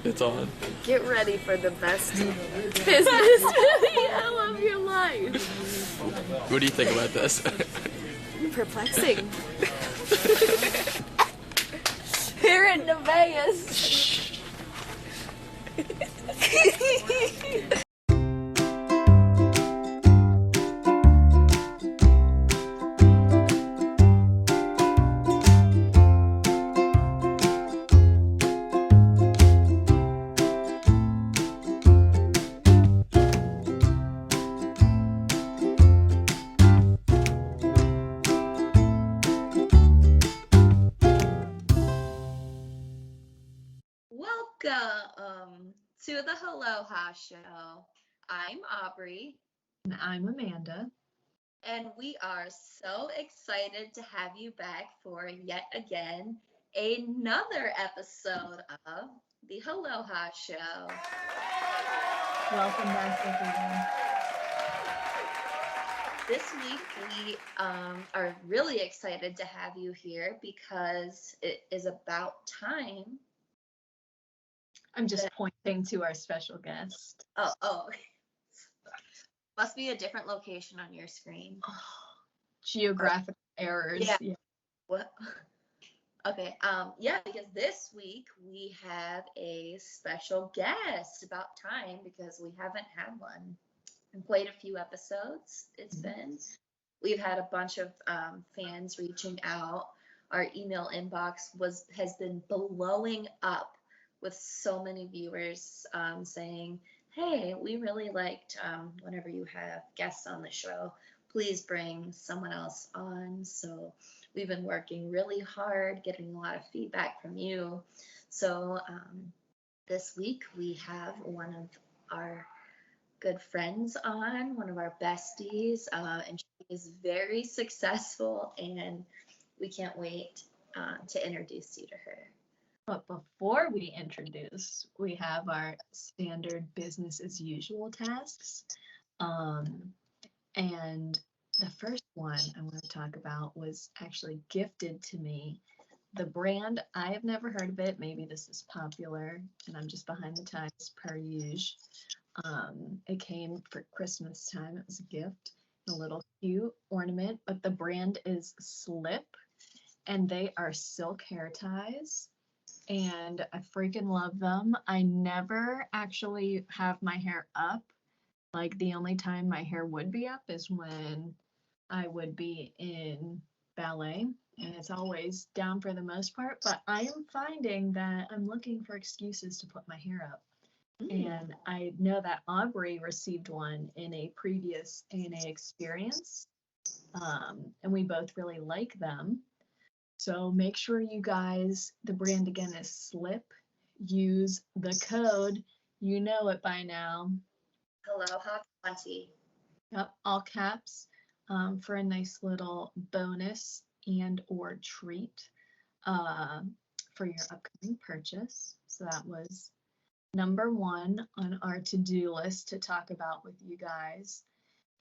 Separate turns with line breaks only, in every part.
It's on.
Get ready for the best business video of your life.
What do you think about this?
Perplexing. Here in Nevaeh's. Welcome to the Helloha show. I'm Aubrey.
And I'm Amanda.
And we are so excited to have you back for yet again another episode of the Helloha show.
Welcome back, everyone.
This week we are really excited to have you here because it is about time.
I'm just pointing to our special guest.
Oh. Must be a different location on your screen.
Geographic errors.
Yeah. What? Okay. Because this week we have a special guest. About time, because we haven't had one in quite a few episodes. It's been. We've had a bunch of fans reaching out. Our email inbox has been blowing up with so many viewers saying, hey, we really liked whenever you have guests on the show, please bring someone else on. So we've been working really hard, getting a lot of feedback from you. So this week we have one of our good friends on, one of our besties, and she is very successful, and we can't wait to introduce you to her.
But before we introduce, we have our standard business as usual tasks. And the first one I want to talk about was actually gifted to me. The brand, I have never heard of it. Maybe this is popular and I'm just behind the times per usual. It came for Christmas time. It was a gift, a little cute ornament, but the brand is Slip and they are silk hair ties. And I freaking love them. I never actually have my hair up. Like the only time my hair would be up is when I would be in ballet, and it's always down for the most part. But I am finding that I'm looking for excuses to put my hair up. And I know that Aubrey received one in a previous ANA experience, and we both really like them. So make sure you guys, the brand again is Slip, use the code, you know it by now.
Helloha 20.
Yep, all caps, for a nice little bonus and or treat for your upcoming purchase. So that was number one on our to-do list to talk about with you guys.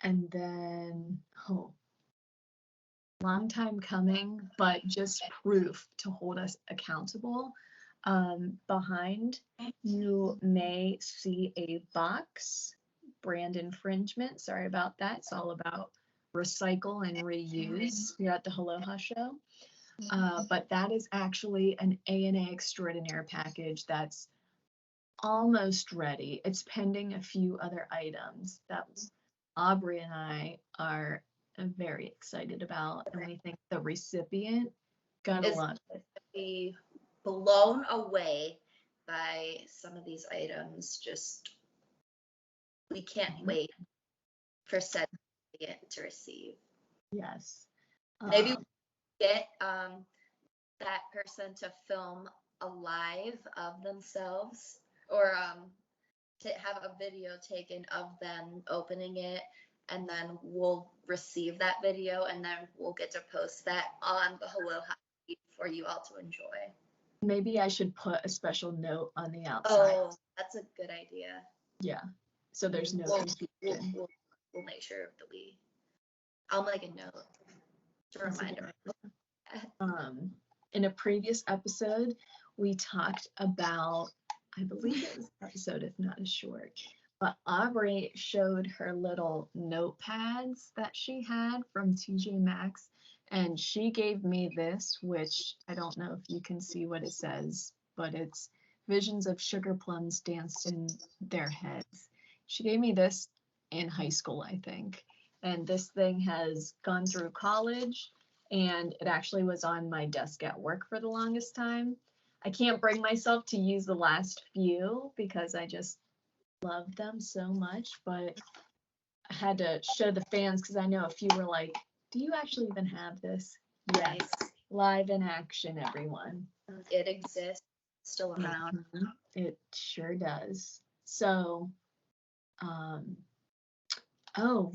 And then, long time coming, but just proof to hold us accountable. Behind you may see a box, brand infringement. Sorry about that. It's all about recycle and reuse here at the Helloha show. But that is actually an ANA Extraordinaire package that's almost ready. It's pending a few other items that Aubrey and I are very excited about, and we think the recipient gonna love it.
Be blown away by some of these items. Just we can't wait for said recipient to receive.
Yes.
Maybe we get that person to film a live of themselves, or to have a video taken of them opening it, and then we'll receive that video, and then we'll get to post that on the Helloha feed for you all to enjoy.
Maybe I should put a special note on the outside.
Oh, that's a good idea.
Yeah. So there's no confusion.
We'll make sure that I'll make a note to remind her.
In a previous episode, we talked about I believe it was an episode, if not a short. But Aubrey showed her little notepads that she had from TJ Maxx, and she gave me this, which I don't know if you can see what it says, but it's visions of sugar plums danced in their heads. She gave me this in high school, I think. And this thing has gone through college, and it actually was on my desk at work for the longest time. I can't bring myself to use the last few because I just love them so much, but I had to show the fans because I know a few were like, do you actually even have this? Yes. Live in action, everyone.
It exists, still around.
Mhm. It sure does. So,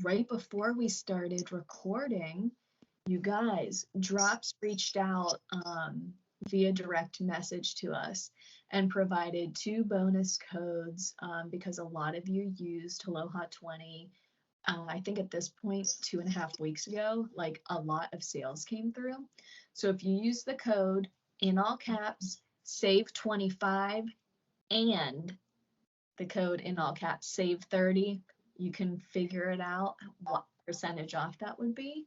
right before we started recording, you guys, Drops reached out via direct message to us and provided 2 bonus codes because a lot of you used Helloha 20. I think at this point, 2.5 weeks ago, like a lot of sales came through. So if you use the code in all caps, save 25, and the code in all caps, save 30, you can figure it out what percentage off that would be.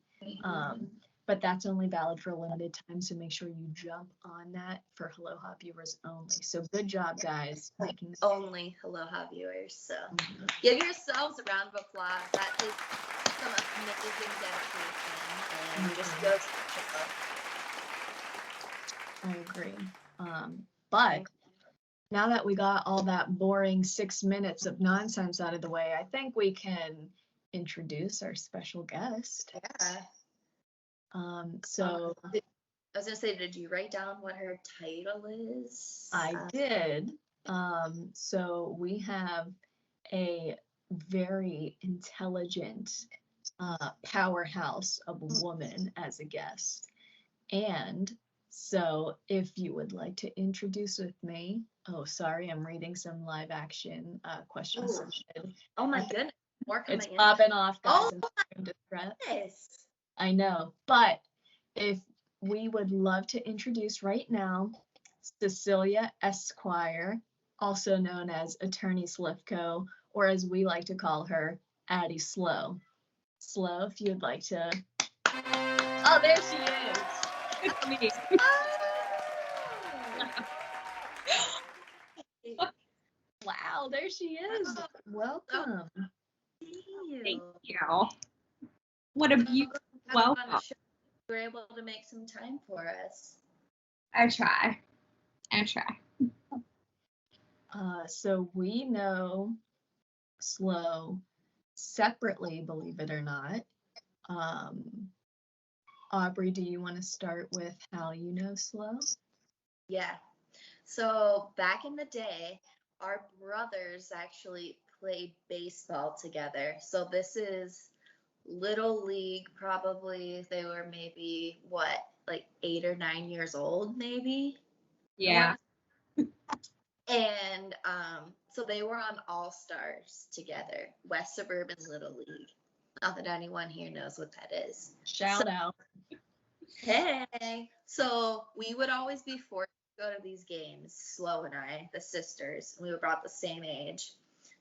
But that's only valid for a limited time, so make sure you jump on that for Helloha viewers only. So good job, guys. Making
only Helloha viewers. So give yourselves a round of applause. That is some amazing dedication, and just goes to show.
I agree. But now that we got all that boring 6 minutes of nonsense out of the way, I think we can introduce our special guest.
Yeah.
So
I was gonna say, did you write down what her title is?
I did. So we have a very intelligent powerhouse of a woman as a guest. And so if you would like to introduce with me, oh, sorry, I'm reading some live action questions.
Oh my goodness. More coming
it's popping off, guys.
Oh my goodness.
I know, but if we would love to introduce right now Cecilia Esquire, also known as Attorney Slifco, or as we like to call her, Addie Slow. Slow, if you'd like to. Oh, there she is. It's me. Wow, there she is. Welcome.
Thank you. What a beautiful welcome.
You were able to make some time for us.
I try.
So we know Slow separately, believe it or not. Aubrey, do you want to start with how you know Slow?
Yeah. So back in the day, our brothers actually played baseball together. So this is Little League, probably. They were maybe, like 8 or 9 years old, maybe?
Yeah.
And so they were on All Stars together, West Suburban Little League. Not that anyone here knows what that is.
Shout out.
Hey. So we would always be forced to go to these games, Slow and I, the sisters. We were about the same age.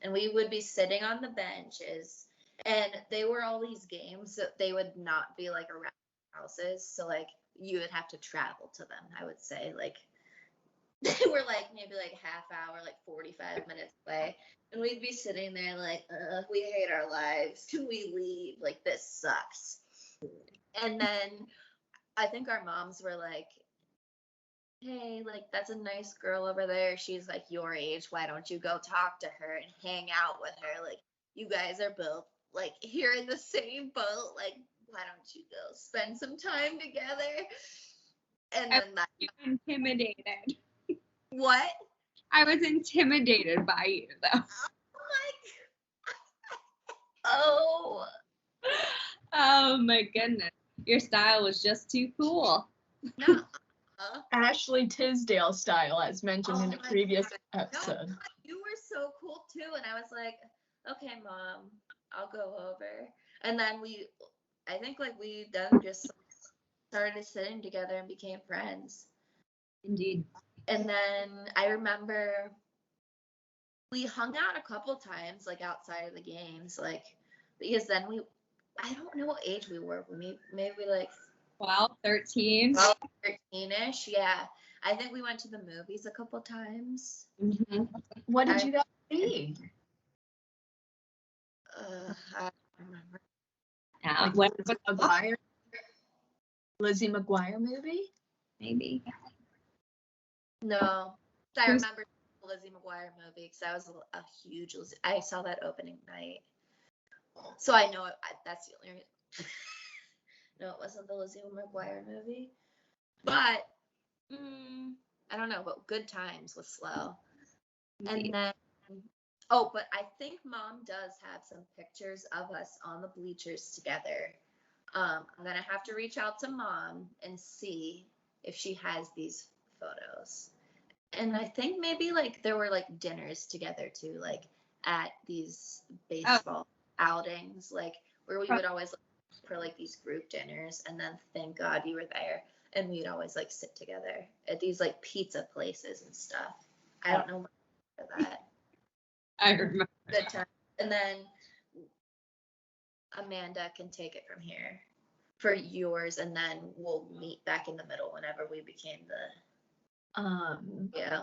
And we would be sitting on the benches. And they were all these games that they would not be like around houses. So like you would have to travel to them, I would say. Like they were like maybe like half hour, like 45 minutes away. And we'd be sitting there like, we hate our lives. Can we leave? Like this sucks. And then I think our moms were like, hey, like that's a nice girl over there. She's like your age. Why don't you go talk to her and hang out with her? Like you guys are both like here in the same boat. Like why don't you go spend some time together? And then
You intimidated.
What?
I was intimidated by you though.
Oh
Oh my goodness. Your style was just too cool.
no.
Ashley Tisdale style, as mentioned in a previous episode.
No, you were so cool too, and I was like, okay, Mom, I'll go over. And then I think like we then just started sitting together and became friends.
Indeed.
And then I remember we hung out a couple times, like outside of the games, like because then I don't know what age we were. Maybe like
12, 13.
12, 13-ish. Yeah. I think we went to the movies a couple times.
Mm-hmm.
What did you guys see?
I don't remember.
Yeah,
Like
what,
Lizzie McGuire movie?
maybe.
No. I
Who's-
remember the Lizzie McGuire movie because I was a huge Lizzie. I saw that opening night. So I know that's the only reason. No, it wasn't the Lizzie McGuire movie. But I don't know, but Good Times was slow. And then, but I think Mom does have some pictures of us on the bleachers together. I'm going to have to reach out to Mom and see if she has these photos. And I think maybe like there were like dinners together too, like at these baseball outings, like where we would always look for like these group dinners, and then thank God you were there, and we'd always like sit together at these like pizza places and stuff. I don't know much about that.
I remember.
Good time. And then Amanda can take it from here for yours, and then we'll meet back in the middle whenever we became the yeah.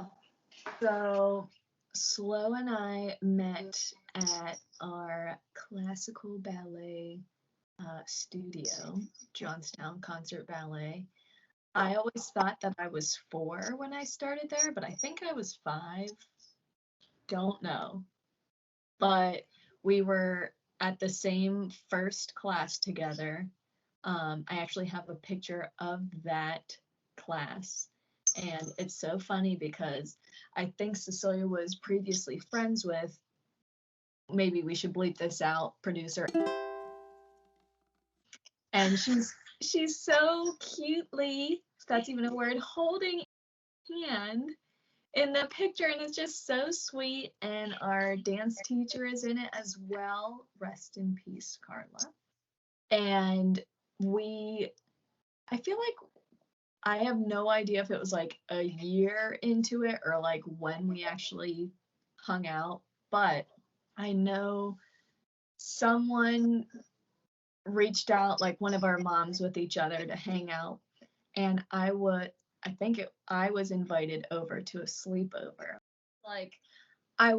So Slow and I met at our classical ballet studio, Johnstown Concert Ballet. I always thought that I was 4 when I started there, but I think I was 5. Don't know. But we were at the same first class together. I actually have a picture of that class. And it's so funny because I think Cecilia was previously friends with, maybe we should bleep this out, producer. And she's so cutely, if that's even a word, holding hand in the picture, and it's just so sweet. And our dance teacher is in it as well. Rest in peace, Carla. And I feel like I have no idea if it was like a year into it or like when we actually hung out, but I know someone reached out, like one of our moms with each other, to hang out, and I was invited over to a sleepover. Like I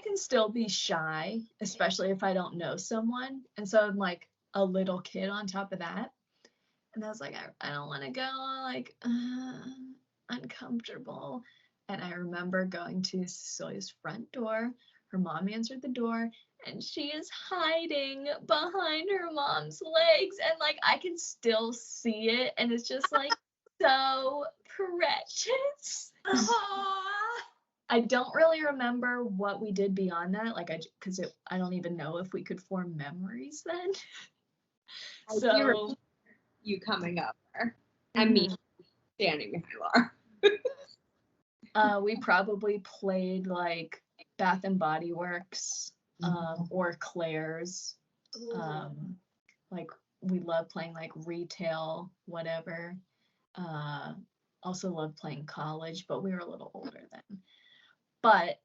can still be shy, especially if I don't know someone, and so I'm like a little kid on top of that. And I was like, I don't want to go, like, uncomfortable. And I remember going to Cecilia's front door. Her mom answered the door, and she is hiding behind her mom's legs. And, like, I can still see it. And it's just, like, so precious. I don't really remember what we did beyond that, like, because I don't even know if we could form memories then. So
you coming over and me standing behind Laura.
We probably played like Bath and Body Works, or Claire's. Like we love playing like retail, whatever. Also loved playing college, but we were a little older then. But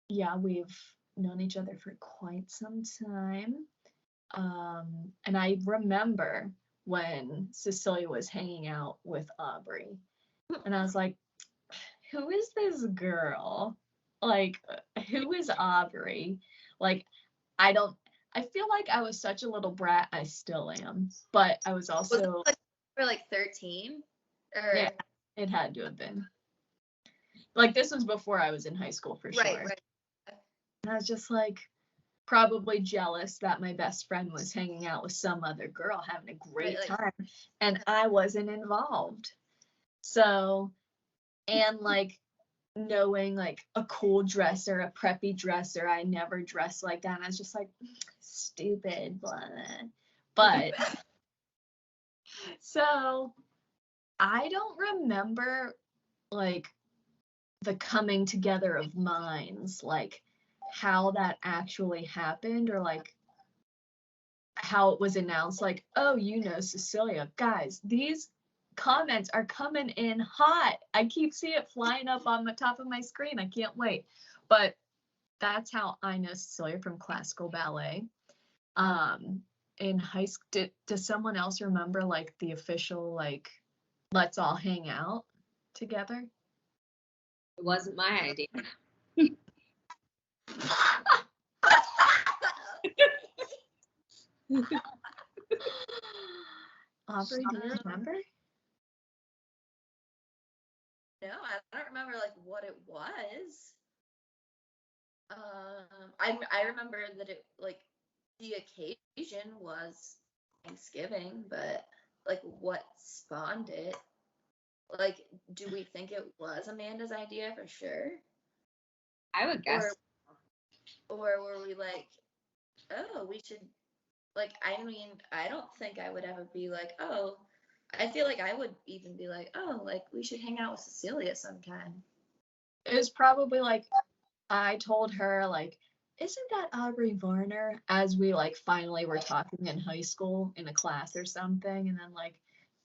yeah, we've known each other for quite some time. And I remember when Cecilia was hanging out with Aubrey, and I was like, who is this girl? Like, who is Aubrey? Like, I feel like I was such a little brat. I still am, but I was also
for like 13, or
yeah, it had to have been. Like, this was before I was in high school for sure.
Right.
And I was just like, probably jealous that my best friend was hanging out with some other girl having a great time, and I wasn't involved. So, and like knowing like a cool dresser, a preppy dresser, I never dressed like that, and I was just like, stupid, blah, blah. But so I don't remember like the coming together of minds, like how that actually happened, or like how it was announced, like, oh, Cecilia, guys, these comments are coming in hot. I keep seeing it flying up on the top of my screen. I can't wait. But that's how I know Cecilia from classical ballet. In high school, does someone else remember like the official like let's all hang out together?
It wasn't my idea.
Aubrey, do you remember?
No, I don't remember like what it was. I remember that it like the occasion was Thanksgiving, but like what spawned it? Like, do we think it was Amanda's idea for sure?
I would guess.
Or were we like, oh, we should like I mean, I don't think I would ever be like, oh, I feel like I would even be like, oh, like we should hang out with Cecilia sometime.
It was probably like I told her like, isn't that Aubrey Varner? As we like finally were talking in high school in a class or something, and then like,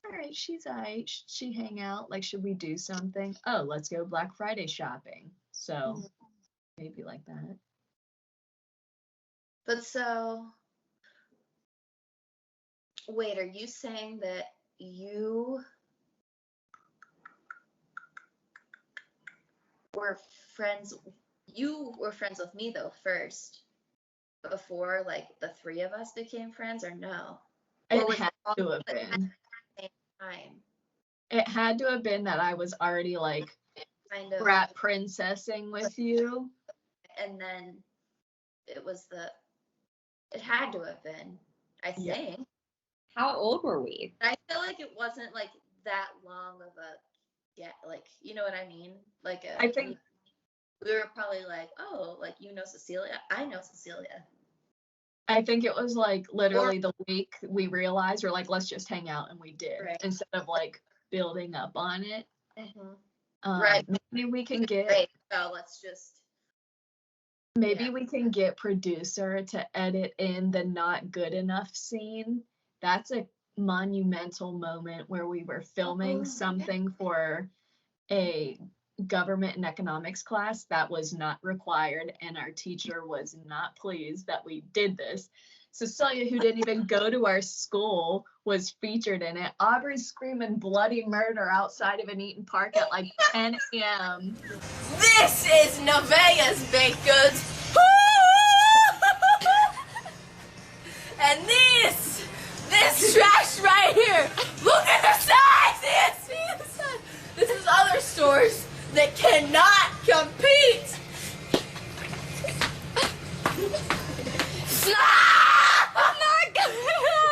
all right, she's alright. Should she hang out? Like, should we do something? Oh, let's go Black Friday shopping. So maybe like that.
But so, wait, are you saying that you were friends? You were friends with me though first, before like the three of us became friends, or no? Or
It
was
had
all
to have
at the
been.
same time?
It had to have been that I was already like
Kind of,
brat princessing with you.
and then it had to have been, I
Yeah.
think.
How old were we?
I feel like it wasn't like that long of a, yeah, like, you know what I mean? Like,
I think
we were probably like, oh, like, you know Cecilia, I know Cecilia.
it was like literally the week we realized we're like, let's just hang out, and we did,
Right.
instead of like building up on it.
Right.
Maybe we can get
Right. So let's just.
maybe we can get producer to edit in the not good enough scene. That's a monumental moment where we were filming something for a government and economics class that was not required, and our teacher was not pleased that we did this. Cecilia, who didn't even go to our school, was featured in it. Aubrey's screaming bloody murder outside of an Eaton Park at like 10 a.m.
This is Nevaeh's baked goods. And this trash right here. Look at the size. See the size. This is other stores that cannot compete.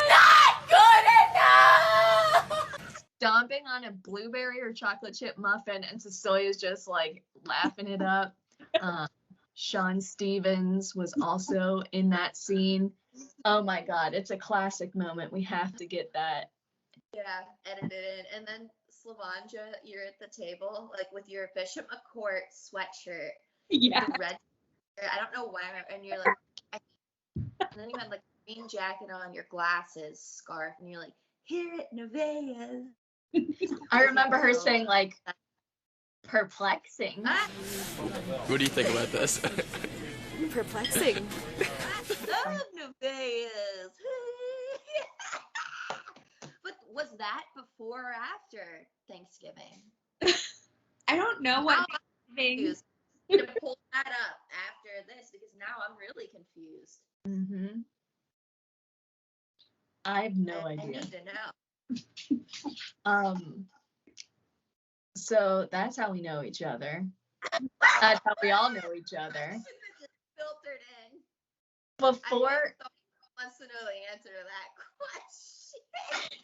Not good enough.
Stomping on a blueberry or chocolate chip muffin, and Cecilia's just like laughing it up. Sean Stevens was also in that scene. Oh my God, it's a classic moment. We have to get that.
Yeah, edited in. And then Slavanja, you're at the table, like with your Bishop McCourt sweatshirt.
Yeah.
The red, I don't know why, and you're like, and then you had like a green jacket on, your glasses, scarf, and you're like, here at Nevaeh's.
I remember her saying like, perplexing.
What do you think about this?
Perplexing.
I love Nevaeh's. But was that before or after Thanksgiving?
I don't know what
I'm
things.
confused. To pull that up after this, because now I'm really confused.
Mm-hmm. I have no
I
idea.
need to know.
So that's how we know each other. That's how we all know each other.
Just filtered in.
Before,
Wants to know the answer to that question.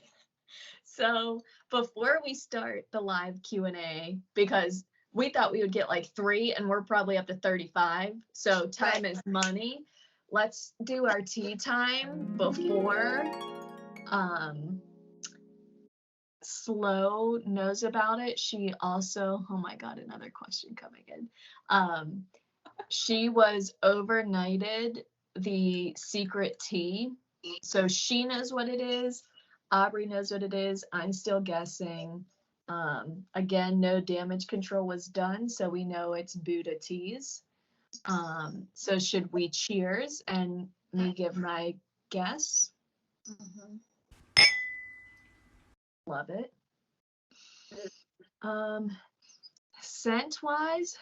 so before we start the live Q&A, because we thought we would get like 3 and we're probably up to 35. So time is money. Let's do our tea time before Slow knows about it. She also, oh my God, another question coming in. She was overnighted the secret tea. So she knows what it is. Aubrey knows what it is. I'm still guessing. Again, no damage control was done, so we know it's Buddha teas. So should we cheers and me give my guess?
Mhm.
Love it. Scent wise,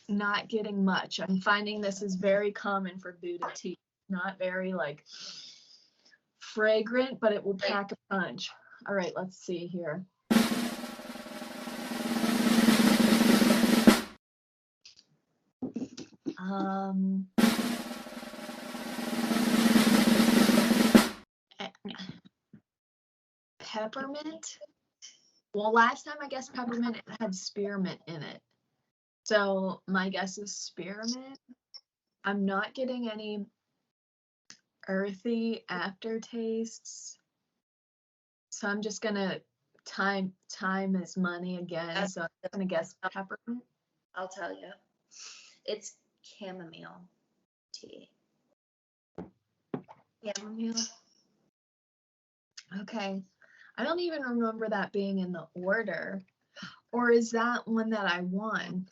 not getting much. I'm finding this is very common for Buddha tea. Not very like fragrant, but it will pack a punch. All right, let's see here. Peppermint. Well, last time I guess peppermint had spearmint in it. So my guess is spearmint. I'm not getting any earthy aftertastes. So I'm just gonna time is money again. So I'm gonna guess peppermint.
I'll tell you. It's chamomile tea. Chamomile.
Okay. I don't even remember that being in the order. Or is that one that I won?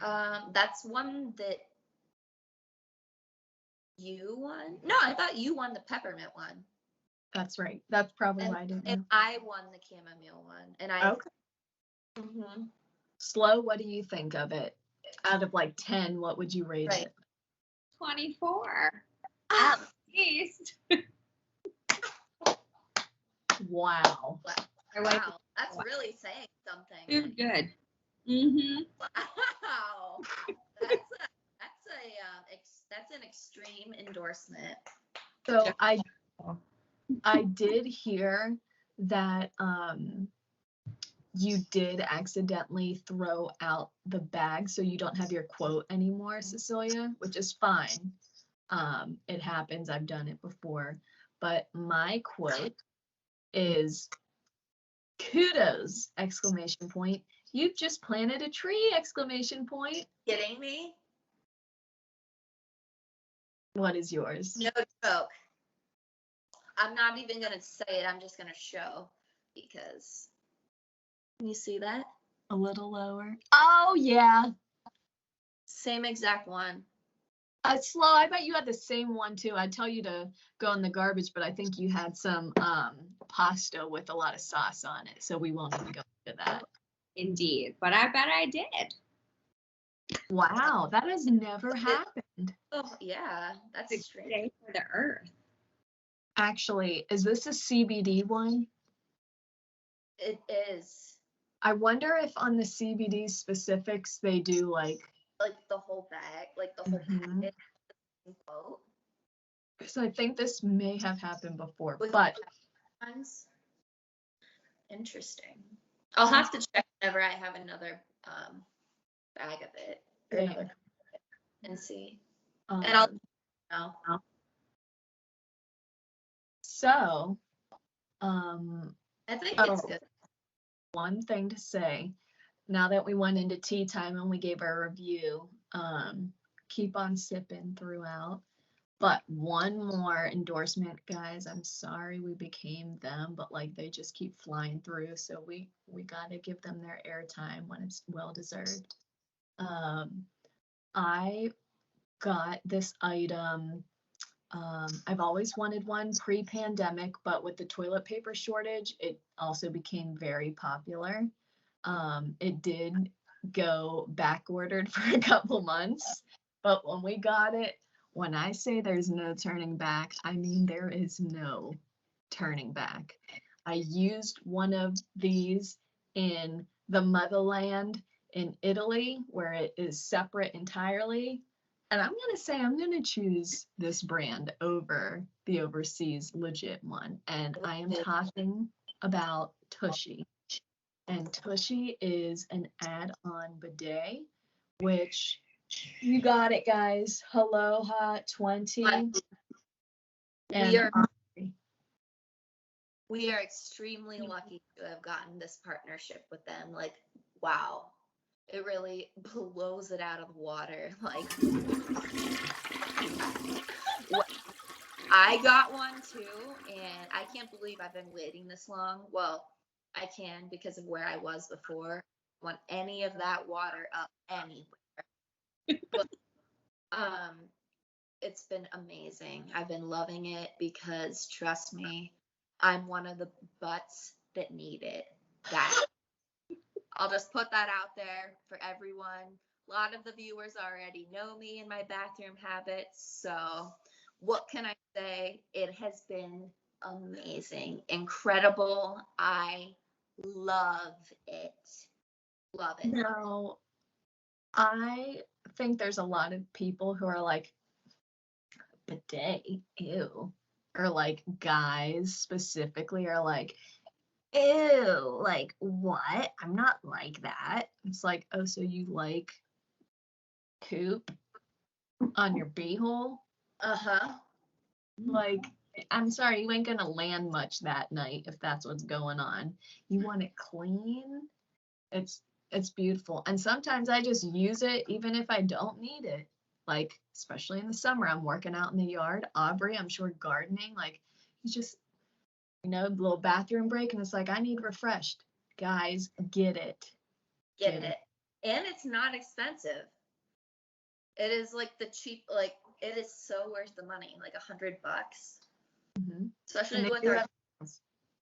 That's one that you won. No, I thought you won the peppermint one.
That's right. That's probably why I didn't
And
know.
I won the chamomile one. And I.
Okay.
Mm-hmm.
Slow, what do you think of it? Out of like 10, what would you rate
Right.
it?
24.
Ah,
At least.
Wow.
I like
wow, that's really saying something.
too good. Mm-hmm.
Wow, that's an extreme endorsement.
So I did hear that you did accidentally throw out the bag, so you don't have your quote anymore, Cecilia, which is fine. It happens. I've done it before. But my quote is kudos! Exclamation point. You've just planted a tree! Exclamation point.
Kidding me?
What is yours?
No joke. I'm not even gonna say it. I'm just gonna show because. Can you see that?
A little lower. Oh yeah.
Same exact one.
Slow. I bet you had the same one too. I'd tell you to go in the garbage, but I think you had some pasta with a lot of sauce on it, so we won't even go into that.
Indeed. But I bet I did.
Wow, that has never happened.
Oh yeah, that's
It's a
strange.
day for the earth.
Actually, is this a CBD one?
It is
I wonder if on the CBD specifics they do like
the whole bag, like the whole
Mhm.
packet. Quote.
because I think this may have happened before,
With
but
times. Interesting. I'll have to check whenever I have another bag of it or
Yeah.
another and see. And I'll know.
So
I think it's
Oh.
good.
one thing to say, now that we went into tea time and we gave our review, keep on sipping throughout. But one more endorsement, guys. I'm sorry we became them, but like they just keep flying through. So we gotta give them their airtime when it's well deserved. I got this item. I've always wanted one pre-pandemic, but with the toilet paper shortage, it also became very popular. It did go back ordered for a couple months, but when we got it, when I say there's no turning back, I mean there is no turning back. I used one of these in the motherland in Italy, where it is separate entirely. And I'm going to say I'm going to choose this brand over the overseas legit one. And I am talking about Tushy. And Tushy is an add-on bidet, which you got it, guys. Helloha 20. And
We are extremely lucky to have gotten this partnership with them. Like, wow. It really blows it out of the water. Like, I got one too, and I can't believe I've been waiting this long. Well, I can because of where I was before. I want any of that water up anywhere. But it's been amazing. I've been loving it because trust me, I'm one of the butts that need it. That I'll just put that out there for everyone. A lot of the viewers already know me and my bathroom habits, so what can I say? It has been amazing, incredible. I love it. Love it.
No, I think there's a lot of people who are like, bidet, ew. Or like guys specifically are like, ew, like what? I'm not like that. It's like, oh, so you like poop on your beehole?
Uh-huh.
Like, I'm sorry, you ain't gonna land much that night if that's what's going on. You want it clean? It's beautiful. And sometimes I just use it even if I don't need it. Like, especially in the summer, I'm working out in the yard. Aubrey, I'm sure gardening, like, you just, a little bathroom break, and it's like, I need refreshed. Guys, get it.
Get it. And it's not expensive. It is like the cheap, like, it is so worth the money, like $100.
Mhm.
Especially
And they
with
do
our,
have-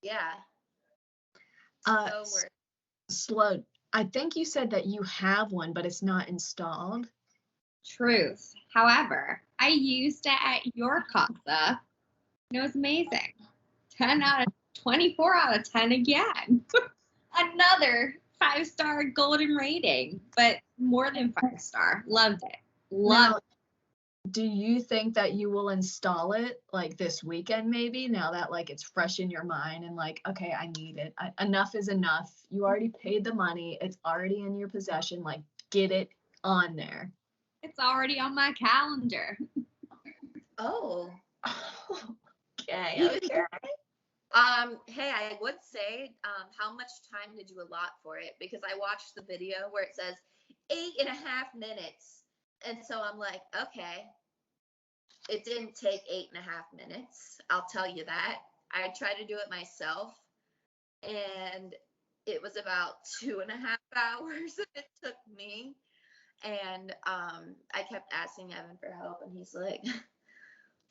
yeah,
Uh,
so worth.
Slow. I think you said that you have one, but it's not installed.
Truth. However, I used it at your casa. And it was amazing. 24 out of 10 again. Another 5-star golden rating, but more than 5-star. Loved it. Loved
Now, do you think that you will install it like this weekend maybe, now that like it's fresh in your mind and like, okay, I need it. Enough is enough. You already paid the money. It's already in your possession. Like, get it on there.
it. It's already on my calendar.
Oh.
Okay.
Okay. Hey, I would say, how much time did you allot for it? Because I watched the video where it says 8.5 minutes. And so I'm like, okay, it didn't take 8.5 minutes. I'll tell you that. I tried to do it myself, and it was about 2.5 hours that it took me. And I kept asking Evan for help, and he's like,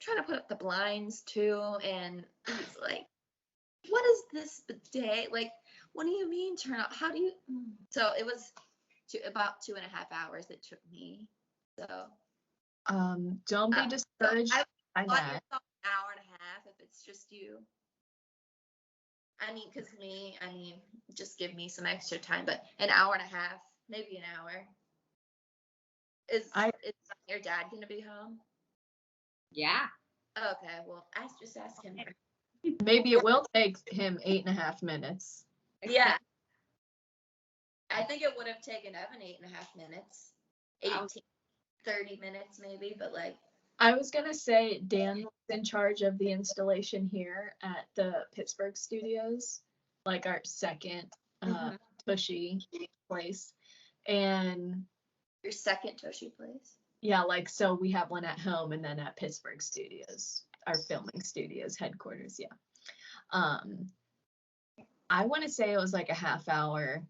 trying to put up the blinds too. And he's like, what is this bidet? Like, what do you mean turn off? How do you? So it was about 2.5 hours it took me. So
don't be discouraged
I
by
thought
that.
yourself an hour and a half if it's just you. I mean, just give me some extra time, but an hour and a half, maybe an hour. Is your dad gonna be home?
Yeah.
Okay, well, just ask him.
Maybe it will take him 8.5 minutes.
Yeah. I think it would have taken Evan 8.5 minutes. 30 minutes maybe, but like.
I was gonna say Dan was in charge of the installation here at the Pittsburgh studios, like our second Tushy place. And
Your second Tushy place?
yeah, like, so we have one at home and then at Pittsburgh studios, our filming studios headquarters. Yeah. I want to say it was like a half hour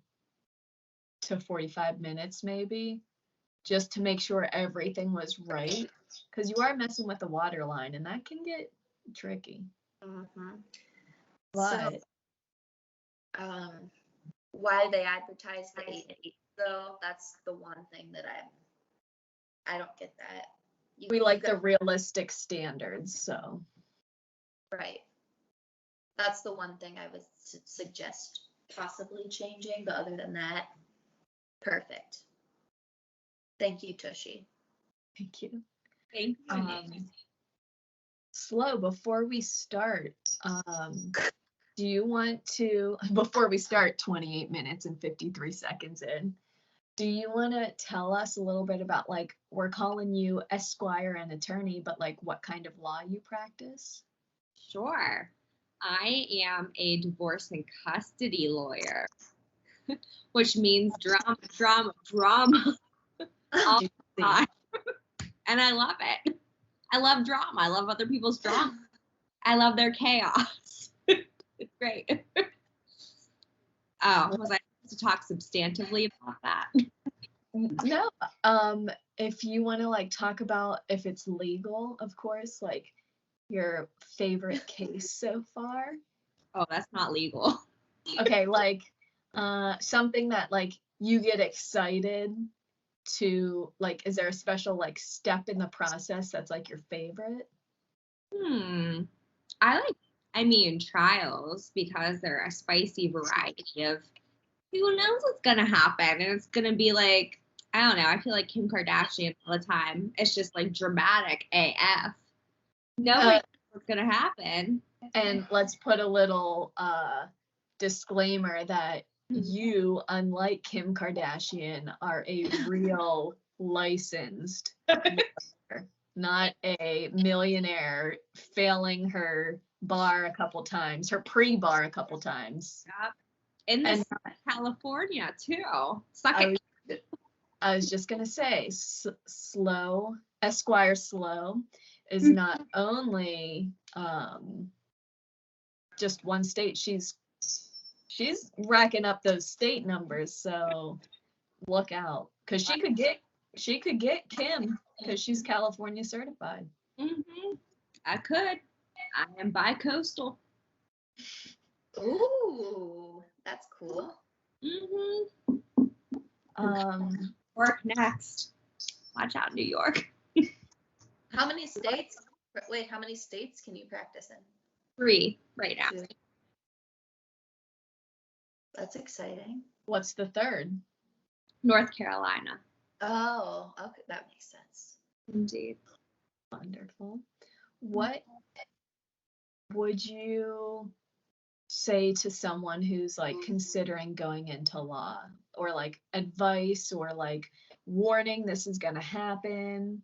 to 45 minutes maybe, just to make sure everything was right, because you are messing with the water line and that can get tricky.
Mm-hmm.
But
so, why they advertise the 8 though, that's the one thing that I don't get that.
We like the realistic standards, so.
Right. That's the one thing I would suggest possibly changing, but other than that, perfect. Thank you, Tushy.
Thank you.
Thank you.
Slow, before we start, do you want to, before we start 28 minutes and 53 seconds in, do you want to tell us a little bit about, like, we're calling you Esquire and attorney, but like what kind of law you practice?
Sure. I am a divorce and custody lawyer, which means drama all the time. And I love it. I love drama. I love other people's drama. I love their chaos. It's great. Oh, was I supposed to talk substantively about that?
No, if you want to like talk about if it's legal, of course, like your favorite case so far.
Oh, that's not legal.
Okay, like something that like you get excited to like, is there a special like step in the process that's like your favorite?
I mean, trials, because they're a spicy variety of who knows what's gonna happen. And it's gonna be like, I don't know, I feel like Kim Kardashian all the time. It's just like dramatic AF. Nobody knows what's gonna happen.
And let's put a little disclaimer that you, unlike Kim Kardashian, are a real licensed lawyer, not a millionaire failing her bar a couple times, her pre-bar a couple times.
Yep. In this California too. Suck it.
I was just gonna say, Slow, Esquire Slow, is not only just one state. She's racking up those state numbers. So look out, because she could get Kim, because she's California certified.
I could. I am bi-coastal.
Ooh, that's cool.
York next. Watch out, New York.
How many states? Wait, how many states can you practice in?
3 right now.
2. That's exciting.
What's the third?
North Carolina.
Oh, okay, that makes sense.
Indeed.
Wonderful. What would you say to someone who's like considering going into law, or like advice, or like warning, this is going to happen?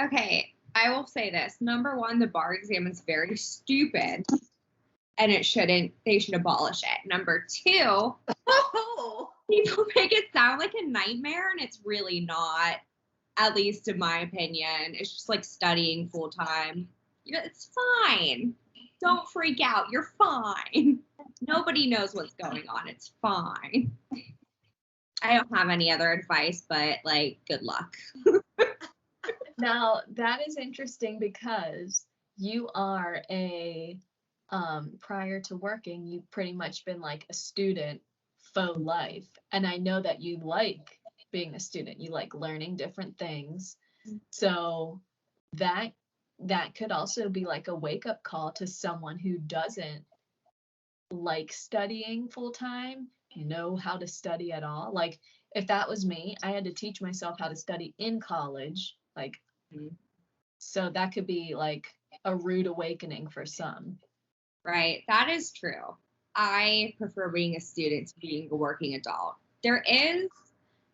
Okay, I will say this. Number 1, the bar exam is very stupid, and they should abolish it. Number 2, people make it sound like a nightmare, and it's really not, at least in my opinion. It's just like studying full time. It's fine. Don't freak out. You're fine. Nobody knows what's going on. It's fine. I don't have any other advice, but like, good luck.
Now, that is interesting, because you are prior to working, you've pretty much been like a student faux life. And I know that you like being a student. You like learning different things. So that could also be like a wake-up call to someone who doesn't like studying full time, know how to study at all. Like, if that was me, I had to teach myself how to study in college. Like, so that could be like a rude awakening for some.
Right. That is true. I prefer being a student to being a working adult. There is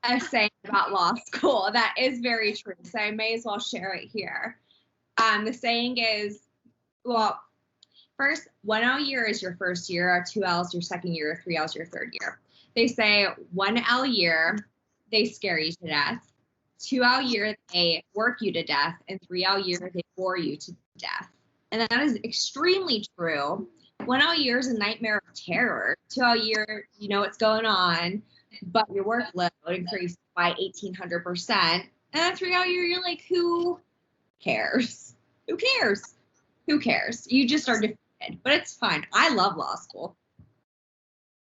a saying about law school that is very true, so I may as well share it here. The saying is, well, first, 1 L year is your first year, 2 L's your second year, 3 L's your third year. They say 1 L year, they scare you to death. 2 L year, they work you to death. And 3 L year, they bore you to death. And that is extremely true. 1 L year is a nightmare of terror. 2 L year, you know what's going on, but your workload increased by 1,800%. And then 3 L year, you're like, who cares? Who cares? Who cares? You just are defeated, but it's fine. I love law school.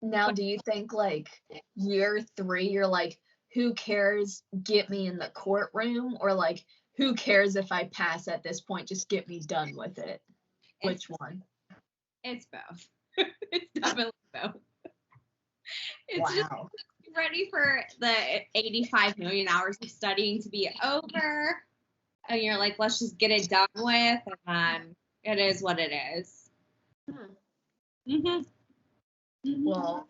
Now, do you think like year 3, you're like, who cares? Get me in the courtroom, or like, who cares if I pass at this point? Just get me done with it. Which one?
It's both. It's definitely both. It's just ready for the 85 million hours of studying to be over. And you're like, let's just get it done with. And then it is what it is.
Well,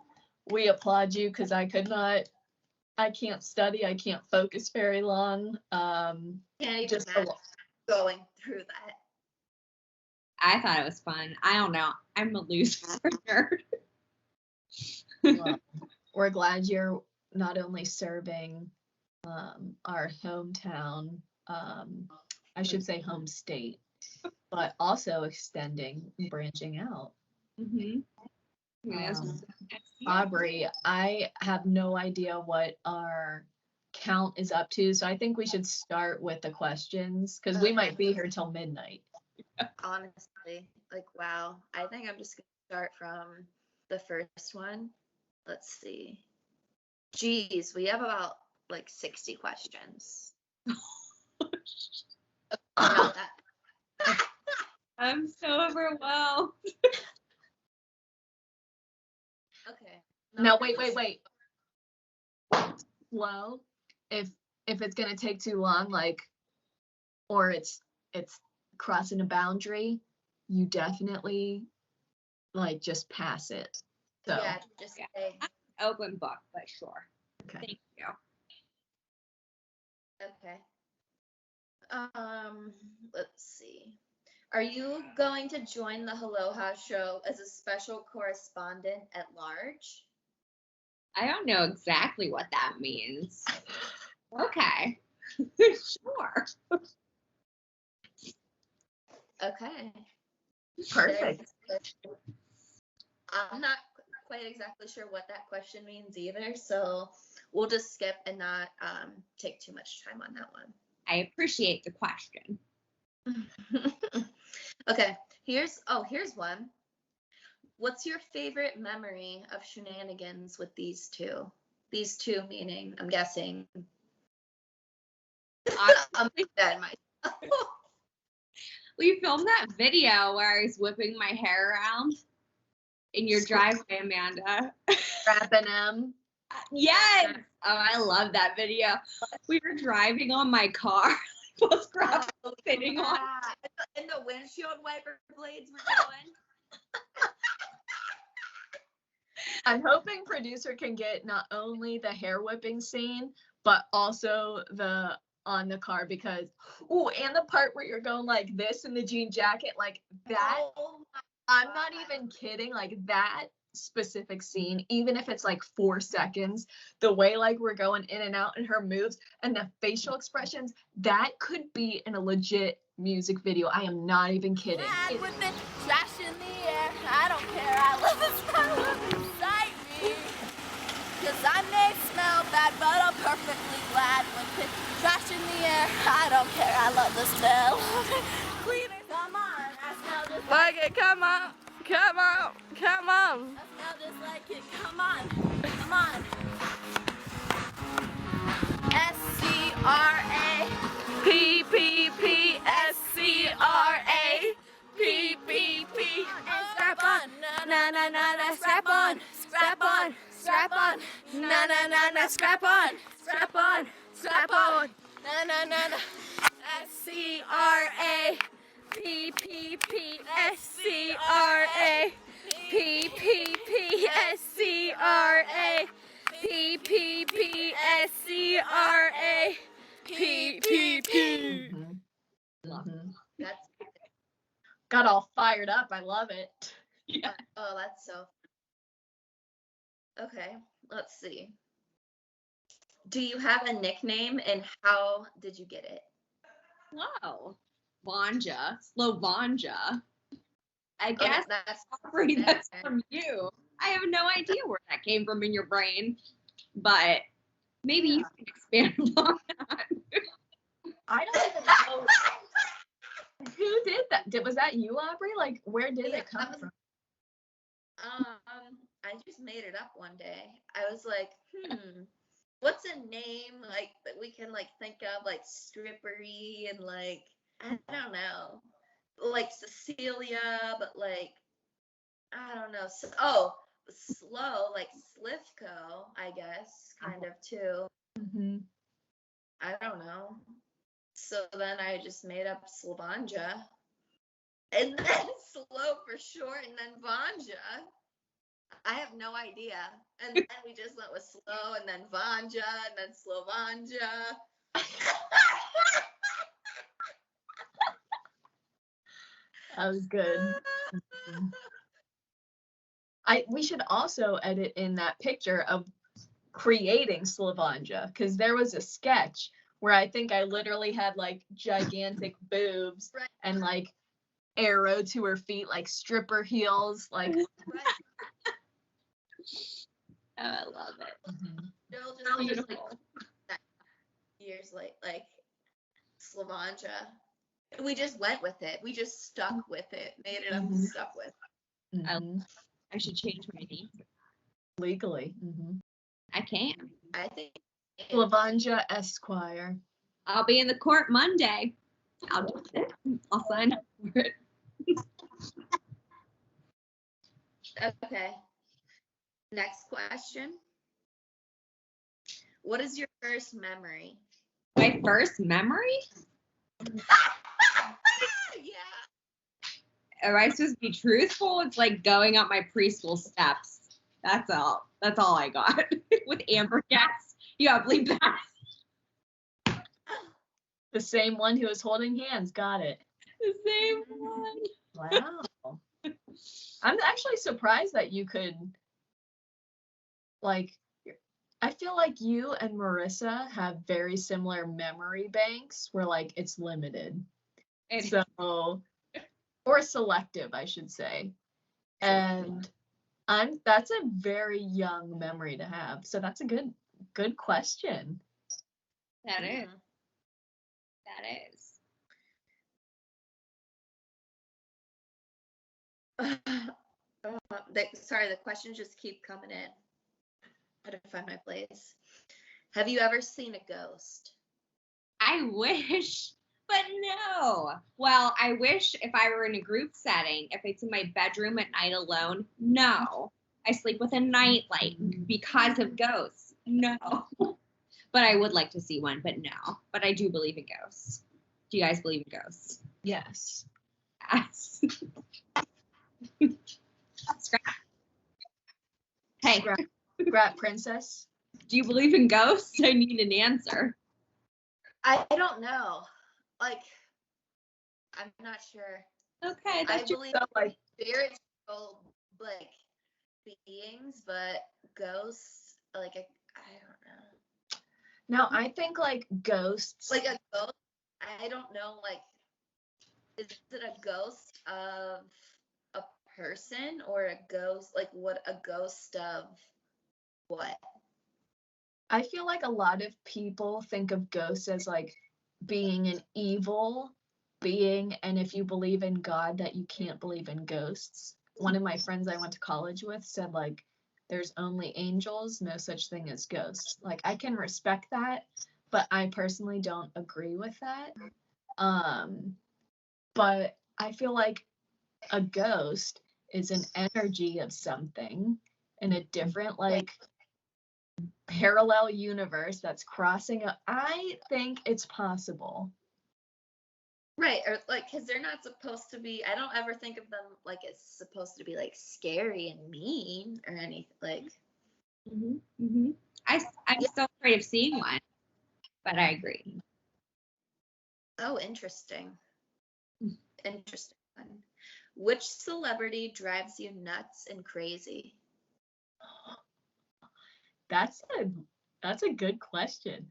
we applaud you, because I can't study. I can't focus very long.
Can't even
just
imagine going through that.
I thought it was fun. I don't know. I'm a loser nerd.
Well, we're glad you're not only serving our hometown I should say home state, but also extending, branching out.
Mm-hmm. Yes.
Aubrey, I have no idea what our count is up to, so I think we should start with the questions because we might be here till midnight.
Honestly, like, wow. I think I'm just gonna start from the first one. Let's see. Geez, we have about like 60 questions. About that.
I'm so overwhelmed.
Okay.
Now, wait. Well, if it's gonna take too long, like, or it's crossing a boundary, you definitely like just pass it. So
Yeah, just
Yeah.
say,
Open book, but sure.
okay.
Thank you.
okay. Let's see. Are you going to join the Helloha show as a special correspondent at large?
I don't know exactly what that means. Okay. Sure.
Okay.
Perfect.
I'm not quite exactly sure what that question means either, so we'll just skip and not take too much time on that
I appreciate the question.
one. Okay, here's one. What's your favorite memory of shenanigans with these two? These two meaning, I'm guessing. I'm dead myself.
We filmed that video where I was whipping my hair around in your driveway, Amanda.
Wrapping them.
Yes. Oh, I love that video. We were driving on my car. Both grabbed sitting on.
And the windshield wiper blades were going.
I'm hoping producer can get not only the hair whipping scene, but also the on the car because and the part where you're going like this in the jean jacket, like that.
Oh my
I'm not even kidding, like that specific scene, even if it's like 4 seconds, the way like we're going in and out and her moves and the facial expressions, that could be in a legit music video. I am not even kidding.
Glad with the trash in the air. I don't care. I love the smell of inside me. Cause I may smell bad, but I'm perfectly glad with the trash in the air. I don't care. I love the smell of it. Cleaner, come on. I smell just
Like it, come on. Come on. Come on.
I smell just like it. Come on. Come on. S-C-R-A.
P-P-P-S-C-R-A. P-P-P.
And strap on. Na na na na. Strap on. Strap on. Strap on. Na na na na. Strap on. Strap on. Strap on. Na na na na. S-C-R-A. P-P-P-S-C-R-A. P-P-P-S-C-R-A. P-P-P-S-C-R-A. P-P-P.
That's
Got all fired up. I love it.
oh, that's so. Okay, let's see. Do you have a nickname and how did you get it?
Whoa. Vanja. Slovanja. I guess
That's
Aubrey, that's from you. I have no idea where that came from in your brain, but maybe you can expand on that.
I don't even know who did that. Was that you, Aubrey? Like, where did
Yeah,
it come
that was-
from?
I just made it up one day. I was like, what's a name like that we can like think of like strippery and like I don't know, like Cecilia, but like I don't know. Slow like Slivko, I guess, kind of too.
Mm-hmm.
I don't know. So then I just made up Slovanja. And then slow for short, and then Vanja. I have no idea. And then we just went with slow, and then Vanja, and then Slovanja.
That was good. We should also edit in that picture of creating Slovanja because there was a sketch where I think I literally had like gigantic boobs
Right.
and like arrow to her feet, like stripper heels, like.
Right.
Oh, I love it.
Jill
So
just
beautiful.
like years like Slavanja. We just went with it. We just stuck with it. Made it up and
Mhm.
stuck with.
Mhm.
I should change my name.
Legally. Mhm.
I can.
I think.
Lavanja Esquire.
I'll be in the court Monday. I'll do it. I'll sign up for it.
Okay. Next question. What is your first memory?
My first memory?
Yeah.
Am I supposed to be truthful? It's like going up my preschool steps. That's all. That's all I got. With Amber Cats. You gotta bleep that.
The same one who was holding hands. Got it.
The same one.
Wow. I'm actually surprised that you could, like, I feel like you and Marissa have very similar memory banks where, like, it's limited.
And
So, or selective, I should say. And that's a very young memory to have. So that's a good question.
that is.
Mhm.
That is.
Sorry, the questions just keep coming in. I gotta find my place. Have you ever seen a ghost?
I wish, but no. Well, I wish if I were in a group setting, if it's in my bedroom at night alone, no. I sleep with a nightlight because of ghosts. No. But I would like to see one, but no. But I do believe in ghosts. Do you guys believe in ghosts?
Yes.
Yes. Scrap. Hey,
Scrap Princess.
do you believe in ghosts? I need an answer.
I don't know. Like, I'm not sure.
Okay,
I
that's
believe
So, like,
spiritual like beings, but ghosts like I don't know.
now I think like ghosts.
Like a ghost, I don't know. Like, is it a ghost of a person or a ghost? Like, what a ghost of what?
I feel like a lot of people think of ghosts as like being an evil being, and if you believe in God, that you can't believe in ghosts. One of my friends I went to college with said like there's only angels, no such thing as ghosts. Like I can respect that, but I personally don't agree with that. But I feel like a ghost is an energy of something in a different like parallel universe that's crossing up. I think it's possible.
Right, or like, because they're not supposed to be. I don't ever think of them like it's supposed to be like scary and mean or anything. Like,
I'm still afraid of seeing one, but I agree.
oh, interesting. Interesting one. Which celebrity drives you nuts and crazy?
That's a good question.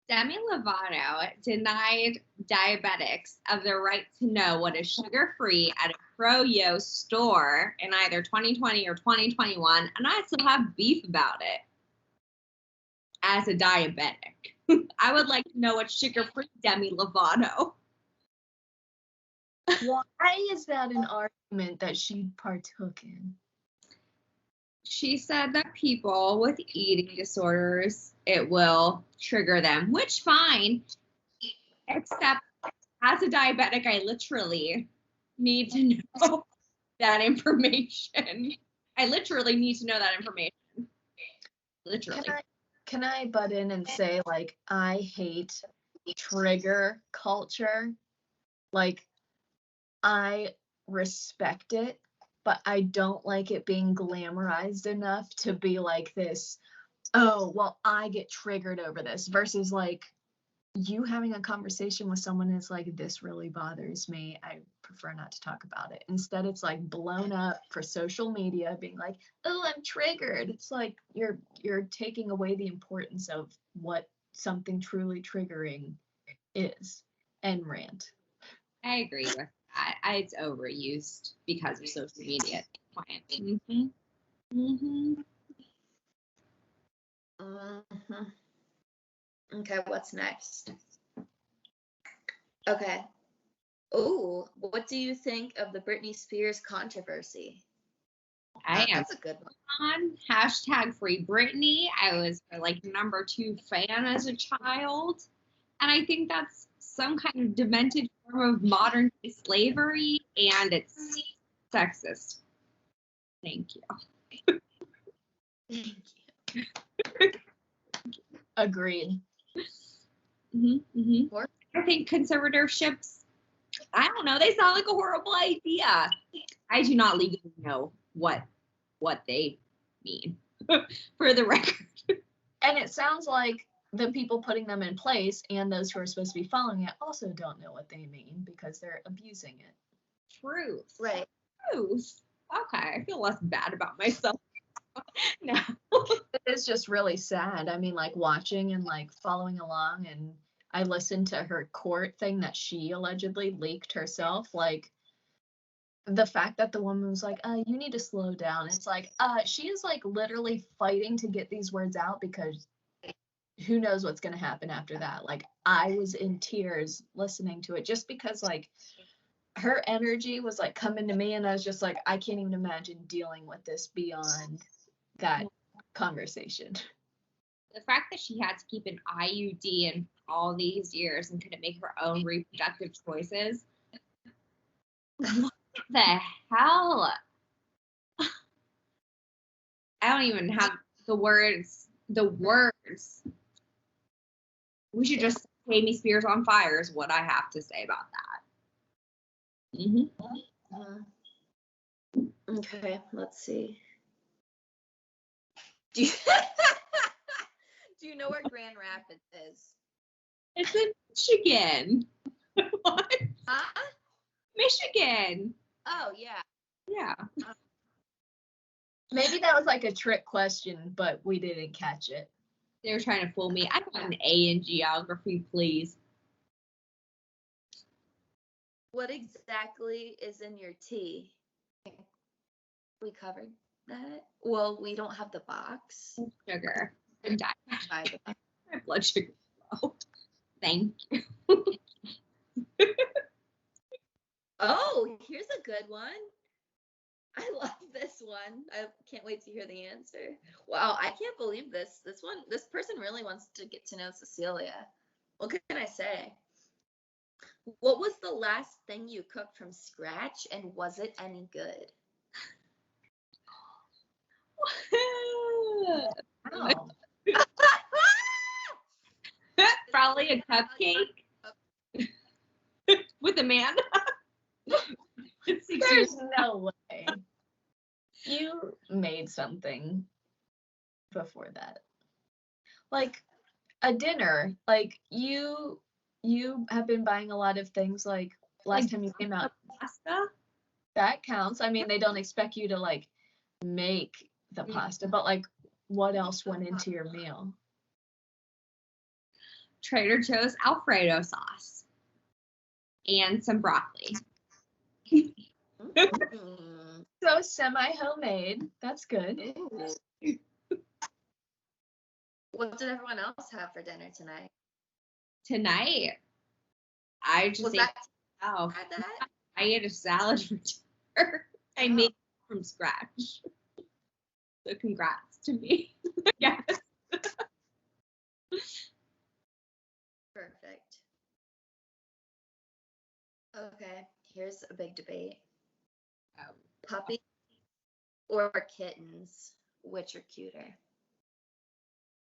Demi Lovato denied diabetics of their right to know what is sugar-free at a Froyo store in either 2020 or 2021, and I still have beef about it as a diabetic. I would like to know what's sugar-free, Demi Lovato.
Why is that an argument that she partook in?
She said that people with eating disorders, it will trigger them, which fine, except as a diabetic, I literally need to know that information. I literally need to know that information. Literally.
Can I butt in and say like I hate trigger culture? Like I respect it, but I don't like it being glamorized enough to be like this, oh, well, I get triggered over this versus like you having a conversation with someone is like, this really bothers me. I prefer not to talk about it. Instead, it's like blown up for social media, being like, oh, I'm triggered. It's like you're taking away the importance of what something truly triggering is. End rant.
I agree with that. It's overused because of social media at this point.
Mhm. Okay, what's next? Okay. Oh, what do you think of the Britney Spears controversy?
I am
That's a good one.
on hashtag free Britney. I was her like number 2 fan as a child. And I think that's some kind of demented form of modern day slavery, and it's sexist. Thank you.
Thank you.
Agreed.
Or-
I think conservatorships, I don't know, they sound like a horrible idea. I do not legally know what they mean, for the record.
And it sounds like the people putting them in place and those who are supposed to be following it also don't know what they mean because they're abusing it.
Truth.
Right.
Truth. Okay, I feel less bad about myself now.
It is just really sad. I mean, like watching and like following along, and I listened to her court thing that she allegedly leaked herself. Like the fact that the woman was like, you need to slow down. It's like, she is like literally fighting to get these words out because who knows what's going to happen after that. Like I was in tears listening to it just because like her energy was like coming to me, and I was just like, I can't even imagine dealing with this beyond that conversation.
The fact that she had to keep an IUD in all these years and couldn't make her own reproductive choices. What the hell? I don't even have the words. We should just set Amy Spears on fire is what I have to say about that.
Okay, let's see. Do you, do you know where Grand Rapids is?
It's in Michigan. What?
Huh?
Michigan.
Oh, yeah.
Yeah.
Maybe that was like a trick question, but we didn't catch it.
They were trying to fool me. I got an A in geography, please.
What exactly is in your tea? We covered that. Well, we don't have the box.
Sugar. I'm dying.
By the box.
My blood sugar is low. Thank you.
Oh, here's a good one. I love this one. I can't wait to hear the answer. Wow, I can't believe this. This person really wants to get to know Cecilia. What can I say? What was the last thing you cooked from scratch, and was it any good?
Oh.
Probably a cupcake with Amanda.
There's no way. You made something before that. Like a dinner. Like you have been buying a lot of things like last time you came out.
Pasta.
That counts. I mean, they don't expect you to like make the pasta, but like what else went into your meal?
Trader Joe's Alfredo sauce. And some broccoli.
So semi-homemade. That's good.
Ooh. What did everyone else have for dinner tonight?
Tonight, I just
Was
ate
that
myself.
had that?
I ate a salad for dinner. I made it from scratch. So congrats to me. Yes.
Perfect. Okay, here's a big debate. Puppies or kittens? Which are cuter?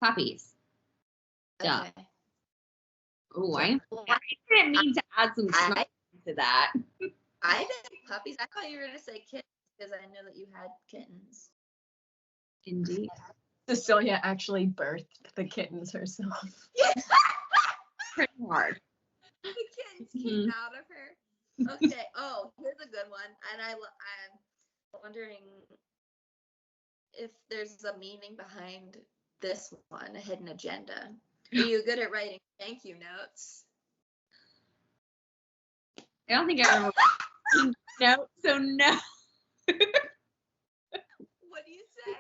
Puppies. Duh.
Okay.
Oh,
Yeah.
I didn't mean to add some snark to that.
I think puppies. I thought you were gonna say kittens because I know that you had kittens.
Indeed.
Cecilia actually birthed the kittens herself.
Pretty hard.
The kittens came out of her. Okay. Oh, here's a good one. And I'm wondering if there's a meaning behind this one, a hidden agenda. Are you good at writing thank you notes?
I don't think I ever no, so no.
What do you say?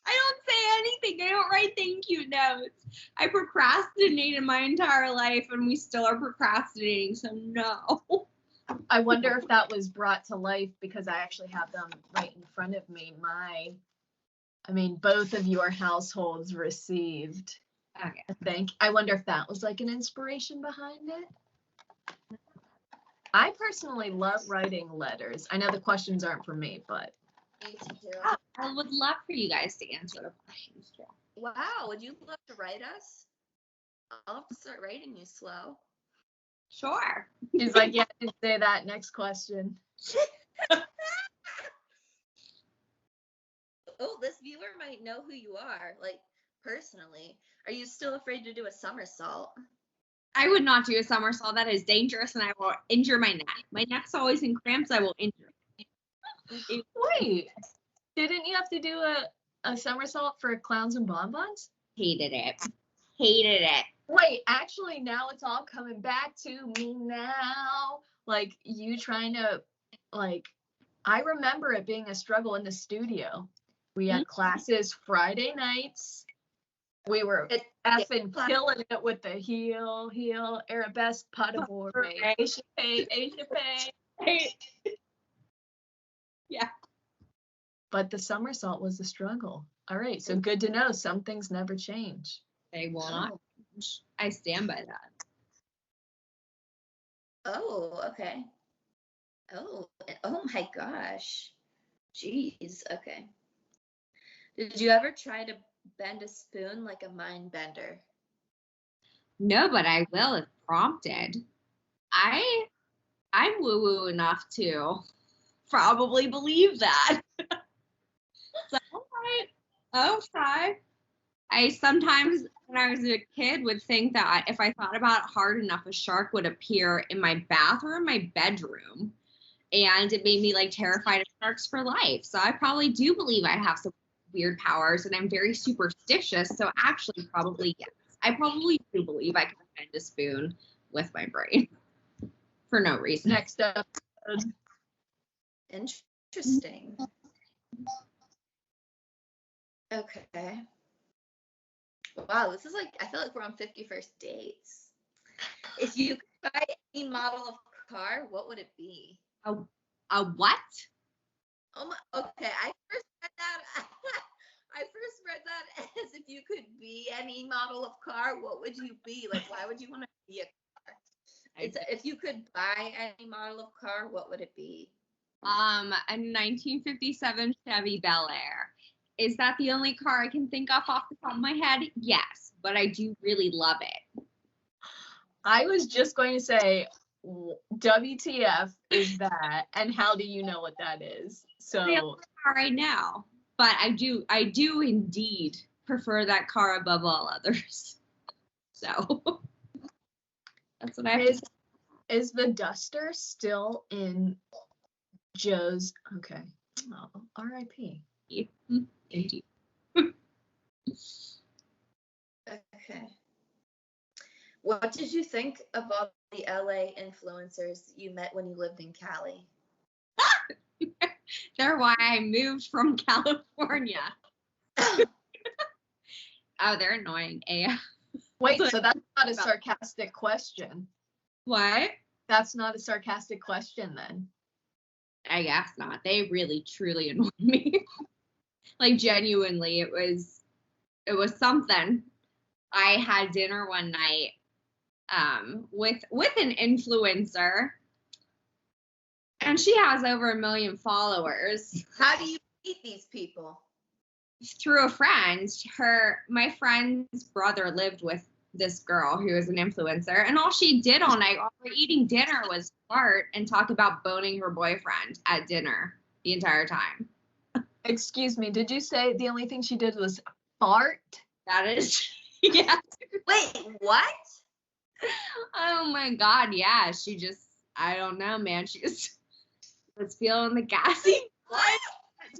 I don't say anything. I don't write thank you notes. I procrastinated my entire life and we still are procrastinating, so no.
I wonder if that was brought to life because I actually have them right in front of me. Both of your households received.
Okay.
I wonder if that was like an inspiration behind it. I personally love writing letters. I know the questions aren't for me, but
Me too.
I would love for you guys to answer the questions too.
Wow, would you love to write us? I'll have to start writing you slow.
Sure.
she's like, yeah, I didn't say that. Next question.
Oh, this viewer might know who you are, like personally. Are you still afraid to do a somersault?
I would not do a somersault. That is dangerous and I will injure my neck. My neck's always in cramps. I will injure it.
Wait, didn't you have to do a somersault for clowns and bonbons?
Hated it. Hated it.
Wait, actually, now it's all coming back to me now. Like, you trying to, I remember it being a struggle in the studio. We had classes Friday nights. We were effing killing it with the heel, arabesque, pas de bourrée, Asia Pay.
Yeah.
But the somersault was the struggle. All right, so good to know. Some things never change.
They will not change. I stand by that.
Oh, okay. Oh my gosh. Jeez, okay. Did you ever try to bend a spoon like a mind bender?
No, but I will if prompted. I'm woo-woo enough to probably believe that. So, all right, I'll try. I sometimes, when I was a kid, would think that if I thought about it hard enough, a shark would appear in my bathroom, my bedroom, and it made me like terrified of sharks for life. So I probably do believe I have some weird powers, and I'm very superstitious. So actually, probably yes, I probably do believe I can bend a spoon with my brain for no reason.
Next up.
Interesting. Okay. Wow, this is like, I feel like we're on 51st dates. If you could buy any model of car, what would it be?
A what?
Oh my, okay, I first read that as if you could be any model of car, what would you be? Like, why would you want to be a car? If you could buy any model of car, what would it be?
A 1957 Chevy Bel Air. Is that the only car I can think of off the top of my head? Yes, but I do really love it.
I was just going to say, WTF is that, and how do you know what that is?
The only
So
car right now, but I do indeed prefer that car above all others. So that's what I have to say.
is the Duster still in Joe's? Okay. Oh, R.I.P.
Indeed.
Okay. What did you think of all the LA influencers you met when you lived in Cali?
They're why I moved from California. Oh, they're annoying.
Wait, so that's not a sarcastic question.
What?
That's not a sarcastic question then.
I guess not. They really truly annoyed me. Like genuinely, it was something. I had dinner one night with an influencer, and she has over 1 million followers.
How do you meet these people?
Through a friend. My friend's brother lived with this girl who is an influencer, and all she did all night while we were eating dinner was fart and talk about boning her boyfriend at dinner the entire time.
Excuse me, did you say the only thing she did was fart?
That is, yeah.
Wait, what?
Oh my God, yeah. She just, I don't know, man. She just was feeling the gassy.
What?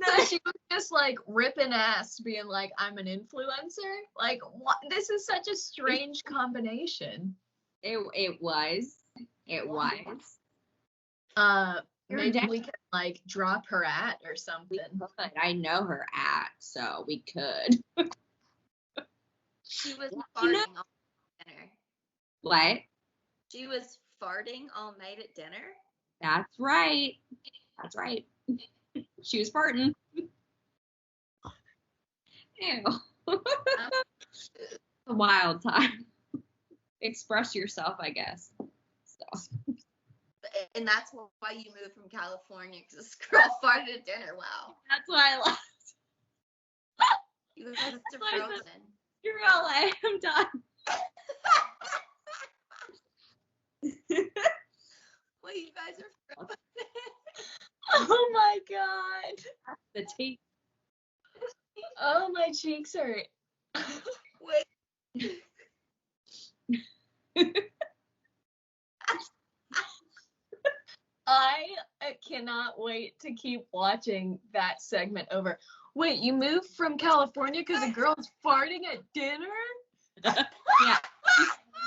No, she was just like ripping ass, being like, I'm an influencer. Like, what? This is such a strange combination.
It was. It was. You're
Maybe
dead.
we could like drop her at or
We
something.
could. I know her at, so we could.
She was
You
farting
know-
all night at dinner.
What?
She was farting all night at dinner?
That's right. That's right. She was farting. Ew. A wild time. Express yourself, I guess. So.
And that's why you moved from California, because this girl farted at dinner. Wow.
That's why I left.
You guys are
Why is it-
frozen.
You're LA. I'm done.
Well, you guys are frozen.
Oh my god.
The tea.
Oh, my cheeks hurt.
Wait.
I cannot wait to keep watching that segment over. Wait, you moved from California because a girl's farting at dinner?
Yeah.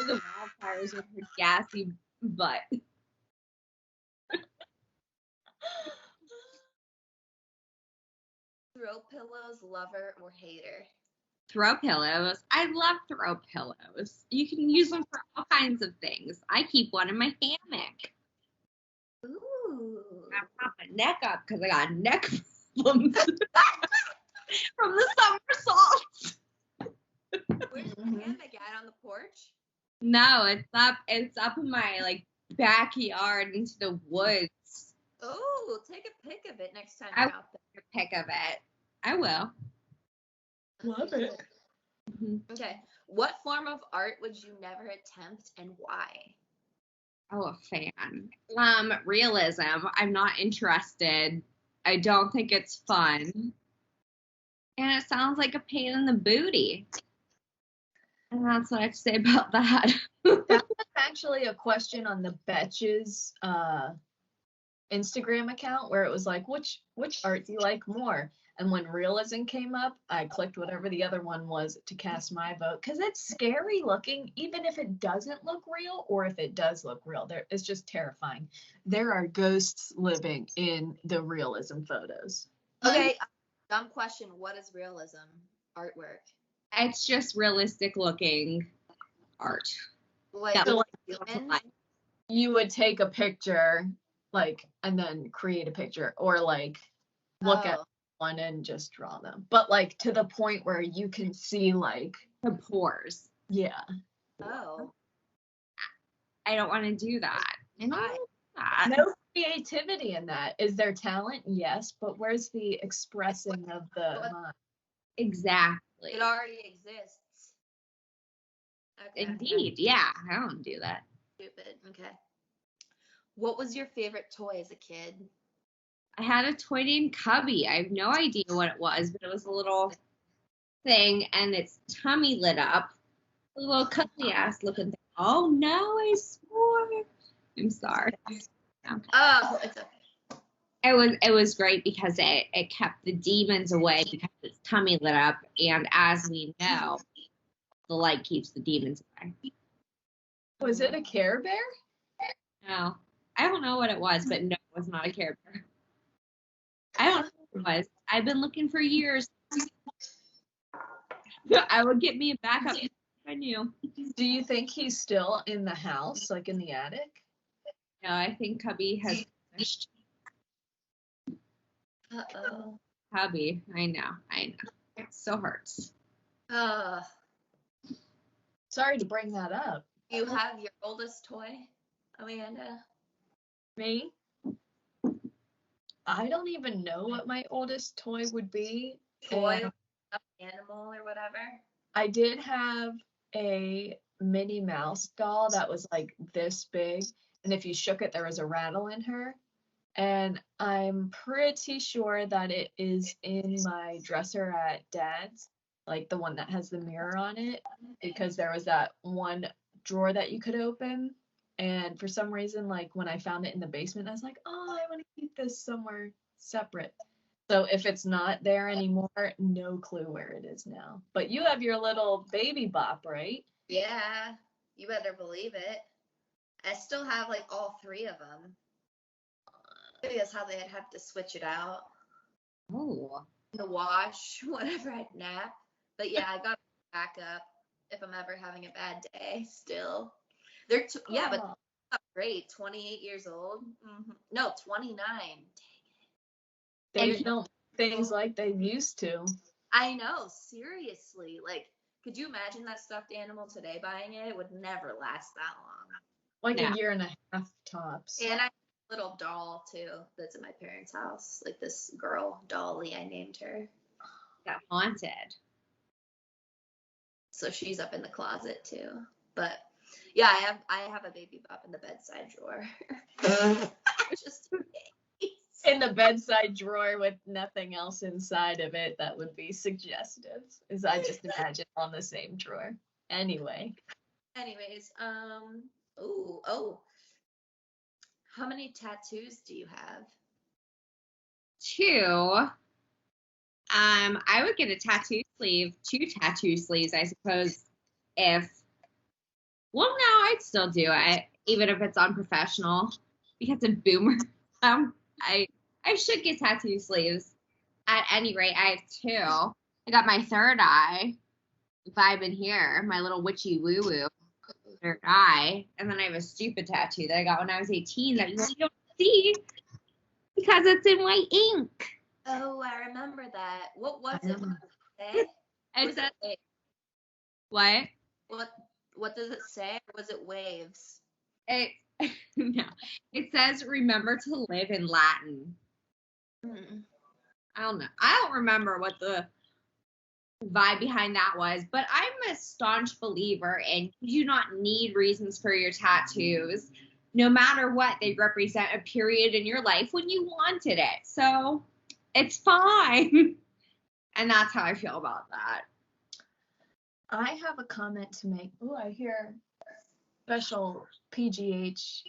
The wildfires with her gassy butt.
Throw pillows, lover, or hater?
Throw pillows. I love throw pillows. You can use them for all kinds of things. I keep one in my hammock.
Ooh.
I prop my neck up because I got neck problems from the somersaults.
Where's your
Mhm.
hammock at? On the porch?
No, it's up in my like backyard into the woods.
Oh, take a pic of it next time
I-
you're out there.
A pic of it. I will.
Love it.
Okay. What form of art would you never attempt and why?
Oh, a fan. Realism. I'm not interested. I don't think it's fun. And it sounds like a pain in the booty. And that's what I have to say about that.
That was actually a question on the Betches Instagram account where it was like, which art do you like more? And when realism came up, I clicked whatever the other one was to cast my vote because it's scary looking, even if it doesn't look real or if it does look real. It's just terrifying. There are ghosts living in the realism photos.
Okay. Dumb question. What is realism artwork?
It's just realistic looking art.
Like,
That
So, like,
humans?
you would take a picture, like, and then create a picture, or like look at
Oh.
one and just draw them. But like to the point where you can see, like,
The pores.
yeah.
Oh.
I don't want to do that. I don't
Why?
wanna do that.
No creativity in that. Is there talent? Yes, but where's the expressing of the mind?
Exactly.
It already exists. Okay.
Indeed. Yeah. I don't do that.
Stupid. Okay. What was your favorite toy as a kid?
I had a toy named Cubby. I have no idea what it was, but it was a little thing and its tummy lit up. A little cuddly ass looking thing. Oh no, I swore. I'm sorry. Okay.
Oh, it's okay.
It was great because it kept the demons away because its tummy lit up, and as we know, the light keeps the demons away.
Was it a Care Bear?
No. I don't know what it was, but no, it was not a Care Bear. I don't know what it was. I've been looking for years. I would get me a backup if I knew.
Do you think he's still in the house, like in the attic?
No, I think Cubby has finished.
Uh-oh.
Cubby, I know. It still hurts.
Sorry to bring that up.
You have your oldest toy, Amanda?
Me? I don't even know what my oldest toy would be.
Toy,
And
animal, or whatever?
I did have a Minnie Mouse doll that was like this big, and if you shook it, there was a rattle in her. And I'm pretty sure that it is in my dresser at Dad's, like the one that has the mirror on it, because there was that one drawer that you could open. And for some reason, like when I found it in the basement, I was like, oh, I want to keep this somewhere separate. So if it's not there anymore, no clue where it is now. But you have your little baby bop, right?
Yeah, you better believe it. I still have like all three of them. Maybe that's how they'd have to switch it out.
Oh.
In the wash, whenever I'd nap. But yeah, I got to back up if I'm ever having a bad day still. They're, yeah, but
Aw.
that's great. 28 years old. No, 29.
They
And-
don't things like they used to.
I know, seriously. Like, could you imagine that stuffed animal today buying it? It would never last that long.
Like
Yeah.
a year and a half tops.
And I have a little doll too that's in my parents' house. Like this girl, Dolly, I named her.
Got haunted.
So she's up in the closet too. But yeah, I have a baby bop in the bedside drawer. Just in case.
In the bedside drawer with nothing else inside of it that would be suggestive. Is I just imagine on the same drawer. Anyway.
Anyways, oh. How many tattoos do you have?
2. I would get a tattoo sleeve, 2 tattoo sleeves, I suppose, well, no, I'd still do it, even if it's unprofessional, because of boomer. I should get tattoo sleeves. At any rate, I have 2. I got my third eye vibing here, my little witchy woo-woo third eye, and then I have a stupid tattoo that I got when I was 18 that you don't see because it's in white ink.
Oh, I remember that. What was
I
it?
know.
Say?
And
Was it waves?
what?
What does it say? Or was it waves?
It no. It says remember to live in Latin. I don't know. I don't remember what the vibe behind that was, but I'm a staunch believer in you do not need reasons for your tattoos. No matter what, they represent a period in your life when you wanted it. So it's fine. And that's how I feel about that.
I have a comment to make. Oh, I hear special PGH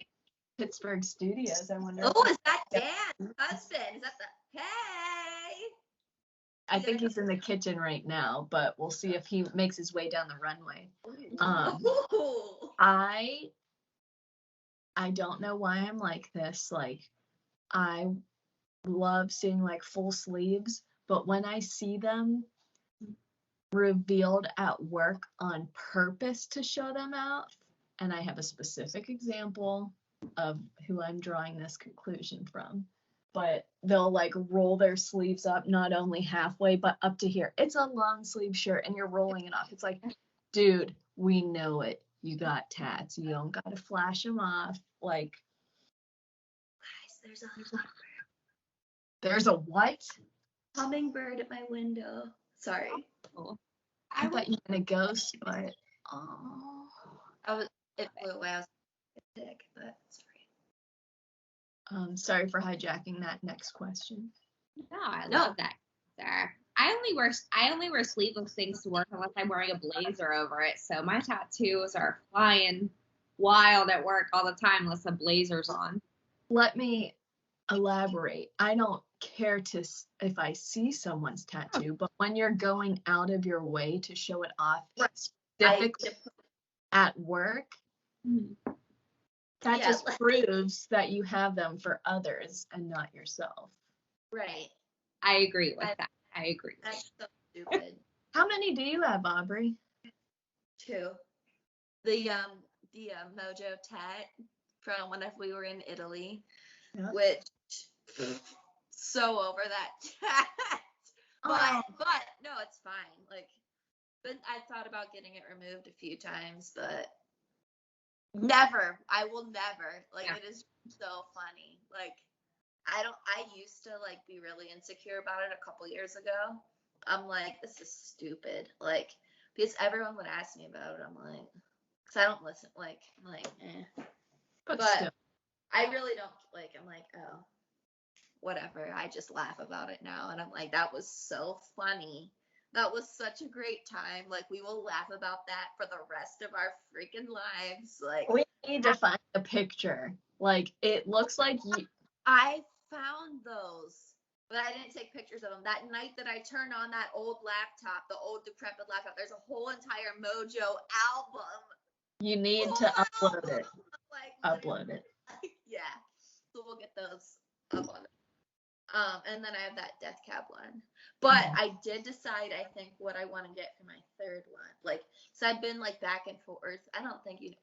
Pittsburgh Studios. I wonder.
Oh, is that Dan's husband? Is that the hey?
I think he's in the kitchen right now, but we'll see if he makes his way down the runway.
Ooh.
I don't know why I'm like this. Like, I love seeing like full sleeves, but when I see them revealed at work on purpose to show them out, and I have a specific example of who I'm drawing this conclusion from, but they'll like roll their sleeves up not only halfway but up to here. It's a long sleeve shirt and you're rolling it off. It's like, dude, we know it. You got tats. You don't got to flash them off. Like,
Guys,
there's a what?
hummingbird at my window. Sorry.
I thought you were a ghost, but oh.
It flew away. I was sick, but sorry.
Sorry for hijacking that next question.
No, I love that answer. I only wear sleeveless things to work unless I'm wearing a blazer over it. So my tattoos are flying wild at work all the time unless a blazer's on.
Let me elaborate. I don't care if I see someone's tattoo, but when you're going out of your way to show it off specifically at work, that just proves that you have them for others and not yourself.
Right.
I agree with that. I agree.
That's so stupid.
How many do you have, Aubrey?
2. The Mojo tat from when we were in Italy,
Yep.
which so over that tat. But no, it's fine. Like, but I thought about getting it removed a few times, but never. I will never. Like,
Yeah.
It is so funny. Like, I used to like be really insecure about it a couple years ago. I'm like, this is stupid. Like, because everyone would ask me about it. I'm like, because I don't listen. Like, I'm like, eh.
But
But
still.
I really don't like. I'm like, oh, whatever. I just laugh about it now, and I'm like, that was so funny. That was such a great time. Like, we will laugh about that for the rest of our freaking lives. Like,
We need to find a picture. Like, it looks like you.
I found those, But I didn't take pictures of them. That night that I turned on that old laptop, the old decrepit laptop, there's a whole entire Mojo album.
You need to upload it.
Like,
Upload it.
yeah. So we'll get those up on it. And then I have that Death Cab one. But I did decide, I think, what I want to get for my third one. Like, so I've been like back and forth. I don't think you know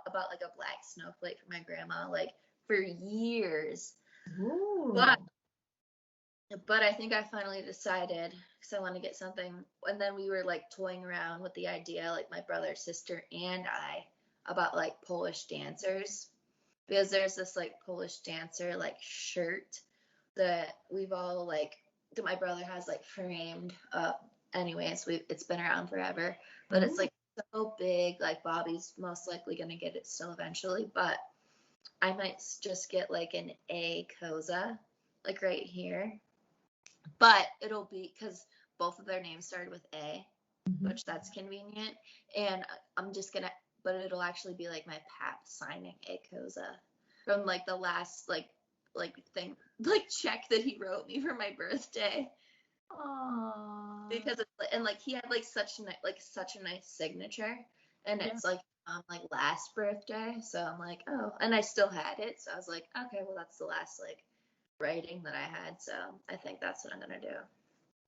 about like a black snowflake for my grandma, like for years.
Ooh.
But I think I finally decided because I want to get something. And then we were like toying around with the idea, like my brother, sister, and I, about like Polish dancers. Because there's this like Polish dancer like shirt that we've all like, that my brother has like framed up. Anyways, it's been around forever. But it's like so big, like Bobby's most likely going to get it still eventually. But I might just get like an A Koza, like right here. But it'll be because both of their names started with A, which that's convenient. And I'm just gonna, but it'll actually be like my pap signing A Koza from like the last like thing, like check that he wrote me for my birthday.
Aww.
Because it's, and like he had like such a nice signature, and it's like last birthday. So I'm like, oh, and I still had it. So I was like, okay, well that's the last like writing that I had, so I think that's what I'm gonna do.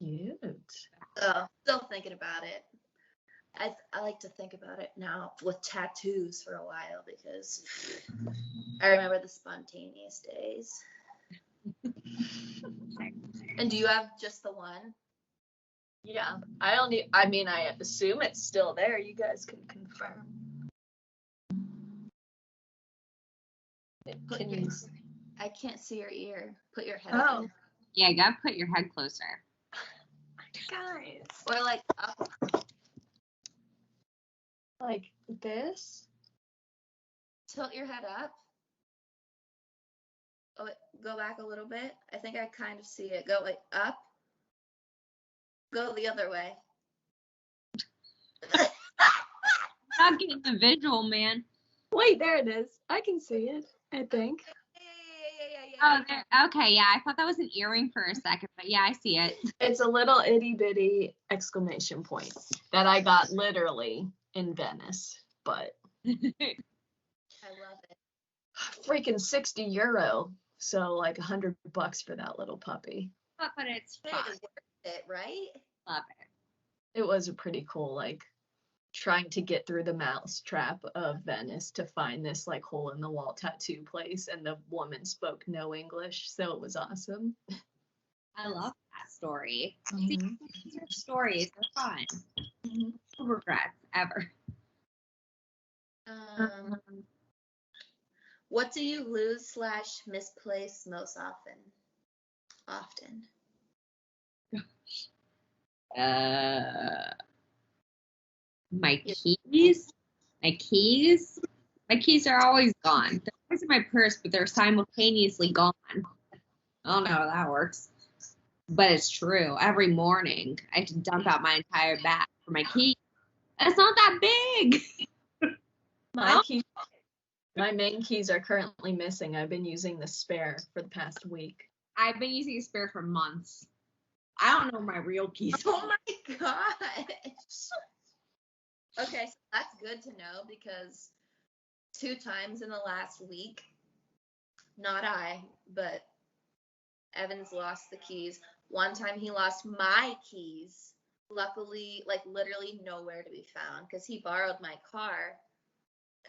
Cute.
So still thinking about it. I like to think about it now with tattoos for a while because I remember the spontaneous days. And do you have just the one?
Yeah, I assume it's still there. You guys can confirm.
I can't see your ear. Put your head up.
Oh,
Yeah, you gotta put your head closer.
guys.
Or like up.
Like this?
Tilt your head up. Oh, wait, go back a little bit. I think I kind of see it. Go like up. Go the other way.
Not getting the visual, man.
Wait, there it is. I can see it, I think.
Yeah.
Oh, there. Okay, yeah. I thought that was an earring for a second, but yeah, I see it.
It's a little itty bitty exclamation point that I got literally in Venice, but
I love it.
freaking €60. So like $100 for that little puppy.
But it's
Hey,
fun.
it's worth it, right?
Love it.
It was a pretty cool, like, trying to get through the mouse trap of Venice to find this like hole in the wall tattoo place, and the woman spoke no English, so it was awesome.
I love that story. See, these are stories. They're fun. No regrets ever.
What do you lose / misplace most often?
My keys. My keys are always gone. They're always in my purse, but they're simultaneously gone. I don't know how that works, but it's true. Every morning, I have to dump out my entire bag for my keys. And it's not that big.
My main keys are currently missing. I've been using the spare for the past week.
I've been using a spare for months. I don't know my real keys.
Oh my gosh. Okay, so that's good to know because 2 times in the last week, not I, but Evans lost the keys. One time he lost my keys. Luckily, like literally nowhere to be found because he borrowed my car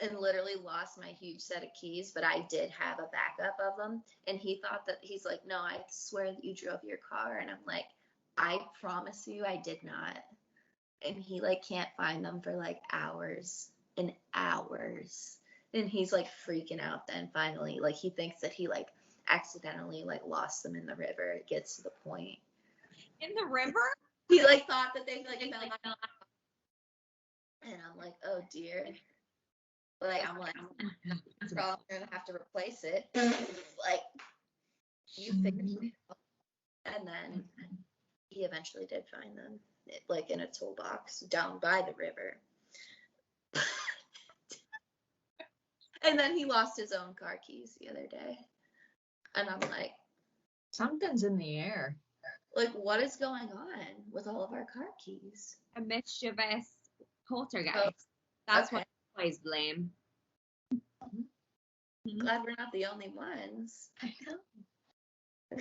and literally lost my huge set of keys, but I did have a backup of them. And he thought that, he's like, no, I swear that you drove your car. And I'm like, I promise you I did not. And he like can't find them for like hours and hours. And he's like freaking out then finally. Like he thinks that he like accidentally like lost them in the river. It gets to the point.
In the river?
He like thought that they like fell out. And I'm like, oh dear. Like I'm like, probably gonna have to replace it. Like you figured it out. And then he eventually did find them, like in a toolbox down by the river. And then he lost his own car keys the other day. And I'm like,
Something's in the air.
Like, what is going on with all of our car keys?
A mischievous poltergeist.
Oh,
That's
okay.
what I always blame.
Glad we're not the only ones.
I know.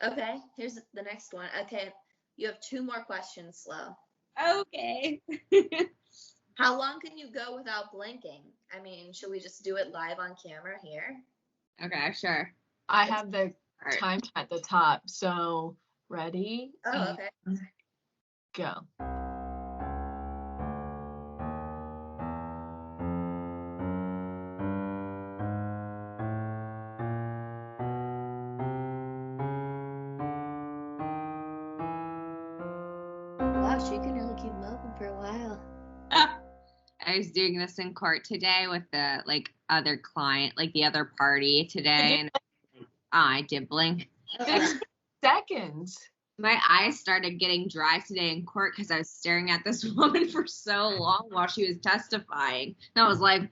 Okay, here's the next one. Okay, you have 2 more questions, Slow.
Okay.
How long can you go without blinking? I mean, should we just do it live on camera here?
Okay, sure.
I have the
Alright.
time at the top. So ready?
Oh, okay.
and Go.
Wow, she can really keep them open for a while.
I was doing this in court today with the other client, the other party today, and I did blink.
50 seconds.
My eyes started getting dry today in court because I was staring at this woman for so long while she was testifying. And I was like,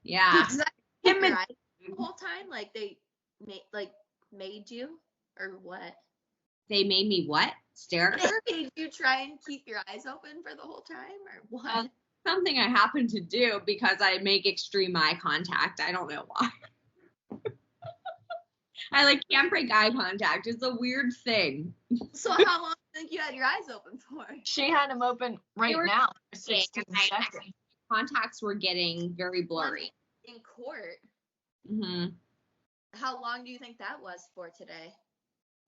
yeah.
Does that keep your eyes open the whole time? Like they made you, or what?
They made me what? Stare at her?
Did you try and keep your eyes open for the whole time, or what?
Something I happen to do because I make extreme eye contact. I don't know why. I can't break eye contact. It's a weird thing.
So how long do you think you had your eyes open for?
She had them open right
were
now for
Okay,
16
and
seconds.
contacts were getting very blurry.
In court.
hmm
How long do you think that was for today?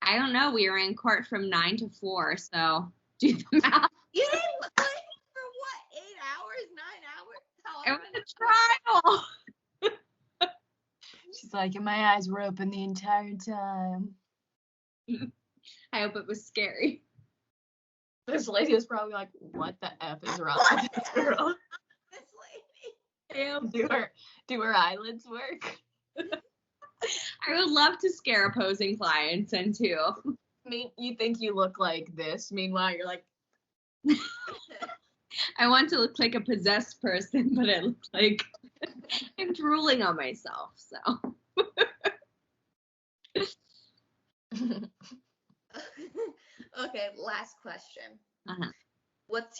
I don't know. We were in court from 9 to 4, so do the math.
You didn't play for what? 8 hours? 9 hours? How
It
long?
was a trial.
She's like, and my eyes were open the entire time.
I hope it was scary.
This lady was probably like, what the F is wrong with this girl?
This lady.
Do her eyelids work?
I would love to scare opposing clients into.
You think you look like this. Meanwhile, you're like,
I want to look like a possessed person, but it looks like I'm drooling on myself. So
Okay, last question.
Uh-huh.
What's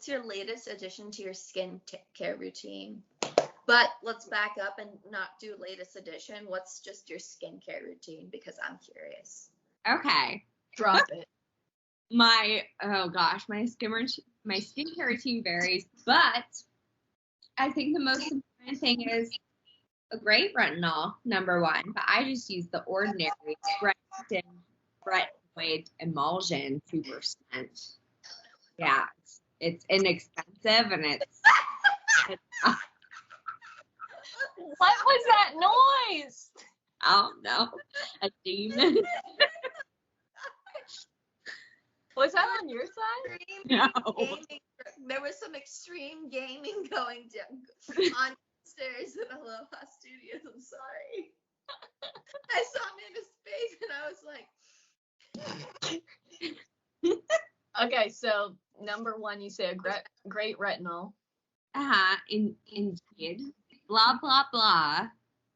your latest addition to your skin care routine? But let's back up and not do latest addition. What's just your skincare routine? Because I'm curious.
okay.
drop it.
My skincare routine varies, but I think the most important thing is a great retinol, number 1. But I just use the ordinary retinoid emulsion 2%. Yeah, it's inexpensive and it's
What was that noise?
I don't know, a demon.
Was that on your side?
No.
Gaming, there was some extreme gaming going down on stairs in Helloha Studios. I'm sorry. I saw Amanda's face and I was like,
Okay, so number 1, you say a great retinol.
Indeed. Blah, blah, blah.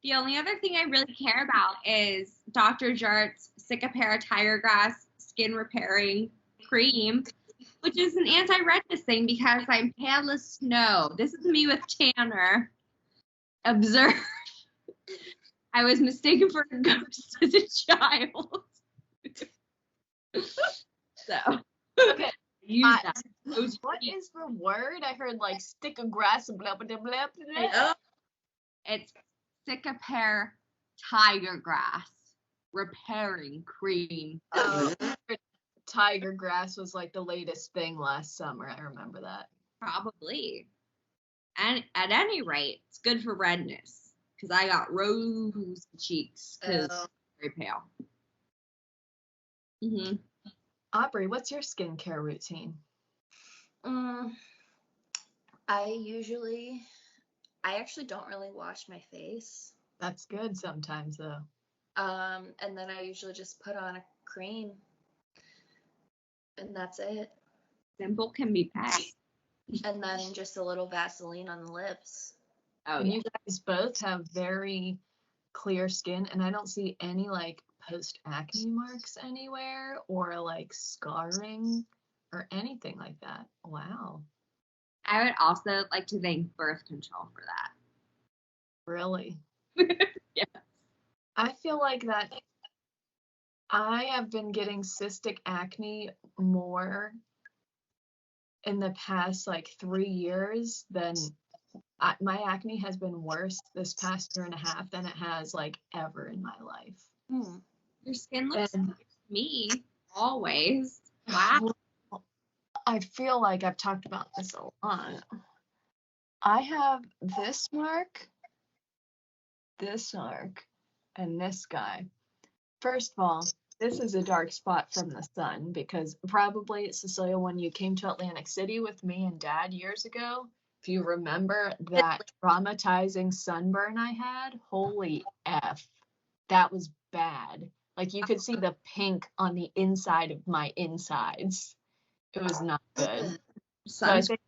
The only other thing I really care about is Dr. Jart's Cicapair Tiger Grass Skin Repairing Cream, which is an anti-redness thing because I'm pale as snow. This is me with Tanner. Observe. I was mistaken for a ghost as a child. So,
Okay.
use that.
What is the word? I heard stick of grass and blah, blah, blah, blah, blah.
oh,
It's Cicapair Tiger Grass Repairing Cream.
Tiger grass was the latest thing last summer. I remember that.
Probably. And at any rate, it's good for redness because I got rose cheeks because I'm very pale.
Aubrey, what's your skincare routine?
I actually don't really wash my face.
That's good sometimes, though.
And then I usually just put on a cream. And that's it.
Simple can be passed.
And then just a little Vaseline on the lips.
Oh,
And
yeah.
you guys both have very clear skin, and I don't see any like post acne marks anywhere or like scarring or anything like that. Wow.
I would also like to thank birth control for that.
Really?
Yeah.
I feel like that I have been getting cystic acne more in the past like 3 years than my acne has been worse this past year and a half than it has like ever in my life.
Your skin looks
And
like me always. Wow.
I feel like I've talked about this a lot. I have this mark, and this guy. First of all, this is a dark spot from the sun because probably, Cecilia, when you came to Atlantic City with me and Dad years ago, if you remember that traumatizing sunburn I had, holy F, that was bad. Like you could see the pink on the inside of my insides. It was not good. So I think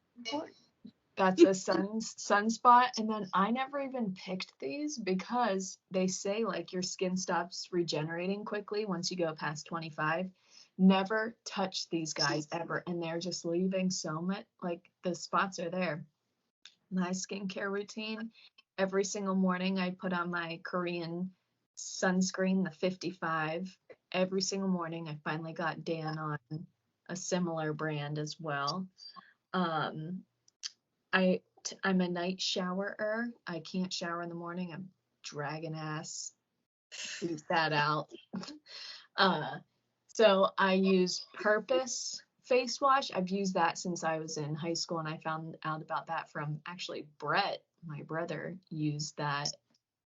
that's a sunspot. And then I never even picked these because they say like your skin stops regenerating quickly once you go past 25. Never touch these guys ever. And they're just leaving so much, like the spots are there. My skincare routine, every single morning I put on my Korean sunscreen, the 55. Every single morning. I finally got Dan on a similar brand as well. I'm a night showerer. I can't shower in the morning. I'm dragging ass. Leave that out. So I use Purpose face wash. I've used that since I was in high school, and I found out about that from actually Brett, my brother, used that.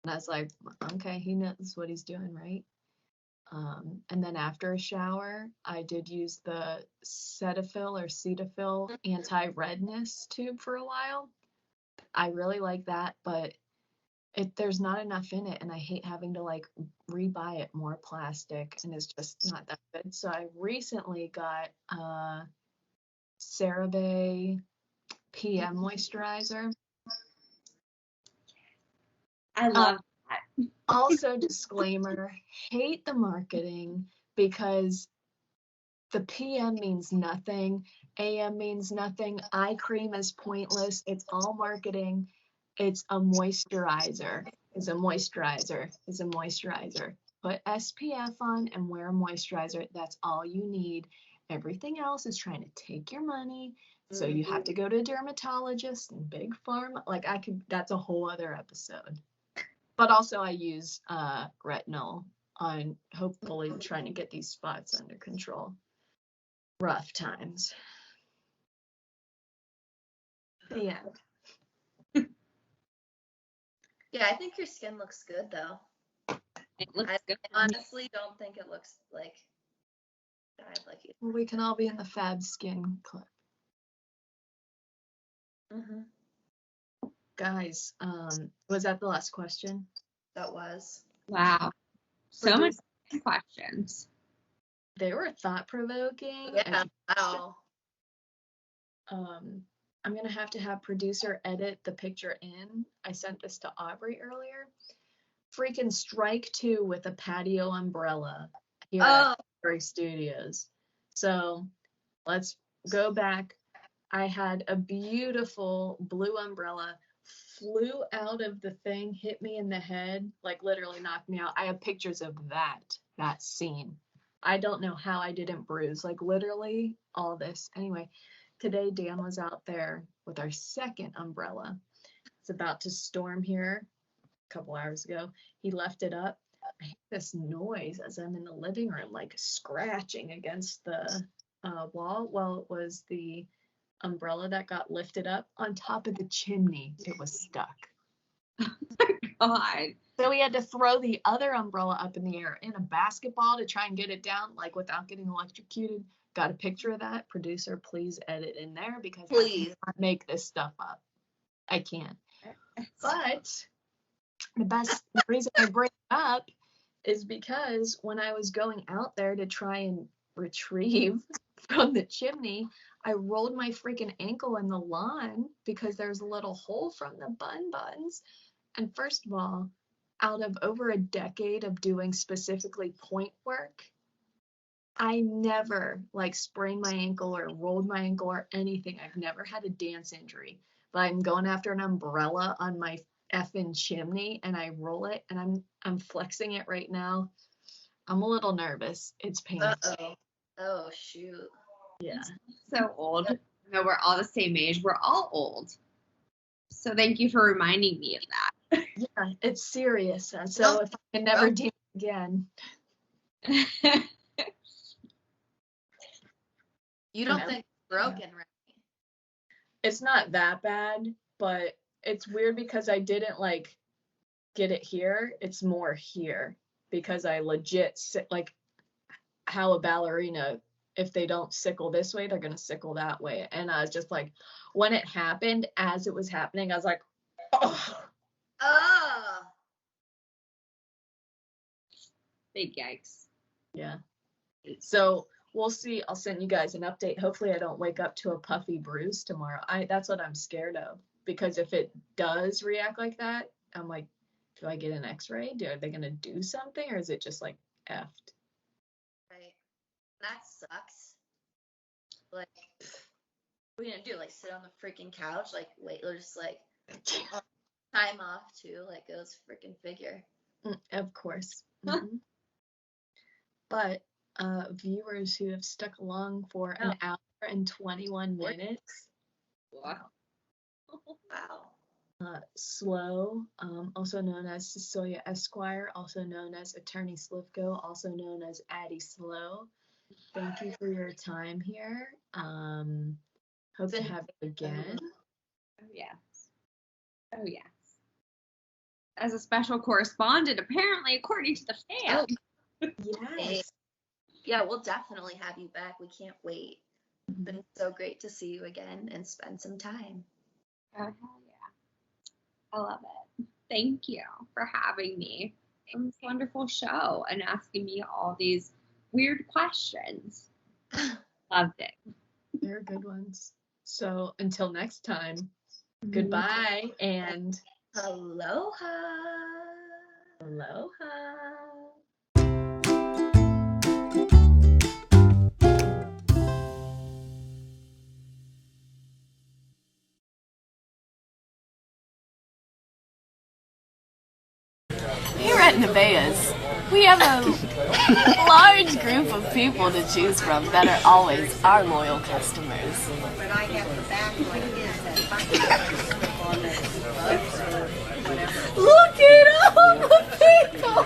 And I was like, okay, he knows what he's doing, right? And then after a shower, I did use the Cetaphil or Cetaphil anti-redness tube for a while. I really like that, but there's not enough in it, and I hate having to like rebuy it more plastic, and it's just not that good. So I recently got CeraVe PM moisturizer.
I love that.
Also, disclaimer, hate the marketing because the PM means nothing, AM means nothing, eye cream is pointless, it's all marketing. It's a moisturizer, is a moisturizer, is a moisturizer. Put SPF on and wear a moisturizer, that's all you need. Everything else is trying to take your money, so you have to go to a dermatologist and big pharma. Like that's a whole other episode. But also I use retinol on hopefully trying to get these spots under control. Rough times. The end.
Yeah, I think your skin looks good though.
It looks
I
good.
honestly don't think it looks like dyed like you.
We can all be in the Fab Skin Club. Guys, was that the last question?
That was.
Wow. So many questions.
They were thought-provoking.
Yeah. Wow.
I'm gonna have to have producer edit the picture in. I sent this to Aubrey earlier. Freaking strike 2 with a patio umbrella here at Aubrey Studios. So let's go back. I had a beautiful blue umbrella, flew out of the thing, hit me in the head, like literally knocked me out. I have pictures of that scene. I don't know how I didn't bruise, like literally all this. Anyway, today Dan was out there with our second umbrella. It's about to storm here a couple hours ago. He left it up. I hear this noise as I'm in the living room, like scratching against the wall. Well, it was the umbrella that got lifted up on top of the chimney. It was stuck.
God.
So we had to throw the other umbrella up in the air in a basketball to try and get it down, like without getting electrocuted. Got a picture of that. Producer, please edit in there because
Please.
I can't make this stuff up. I can't. But the reason I bring it up is because when I was going out there to try and retrieve from the chimney, I rolled my freaking ankle in the lawn because there's a little hole from the buns. And first of all, out of over a decade of doing specifically point work, I never like sprained my ankle or rolled my ankle or anything. I've never had a dance injury, but I'm going after an umbrella on my effing chimney and I roll it and I'm flexing it right now. I'm a little nervous. It's painful.
Uh-oh. Oh, shoot.
Yeah.
So old. No, we're all the same age. We're all old. So thank you for reminding me of that.
Yeah, it's serious. And so if I can never dance again.
You don't think it's broken, right?
It's not that bad, but it's weird because I didn't like get it here. It's more here because I legit like how a ballerina, if they don't sickle this way, they're gonna sickle that way. And I was just like, when it happened, as it was happening, I was like, oh.
Oh.
Big yikes.
Yeah. So we'll see. I'll send you guys an update. Hopefully I don't wake up to a puffy bruise tomorrow. That's what I'm scared of. Because if it does react like that, I'm like, do I get an x-ray? Are they gonna do something or is it just like effed?
Right. That sucks. Like, what are we gonna do? Like, sit on the freaking couch? Like, wait, or just like time off too? Like, it was freaking figure.
Of course. Mhm. But viewers who have stuck along for an hour and 21 minutes.
Wow.
Wow.
Slow, also known as Cecilia Esquire, also known as Attorney Slivko, also known as Addie Slow. Thank you for your time here. Hope to have you again.
Oh, yes. Oh, yes. As a special correspondent, apparently, according to the fans.
Yes.
Yeah, we'll definitely have you back. We can't wait. It's
Mhm.
been so great to see you again and spend some time.
Oh, hell yeah. I love it. Thank you for having me on this wonderful show and asking me all these weird questions. Loved it.
They're good ones. So until next time, goodbye and
Aloha.
aloha.
Here at Nevaeh's, we have a large group of people to choose from that are always our loyal customers.
But I have the back like this, that button on the gloves or whatever.
Look at all the people!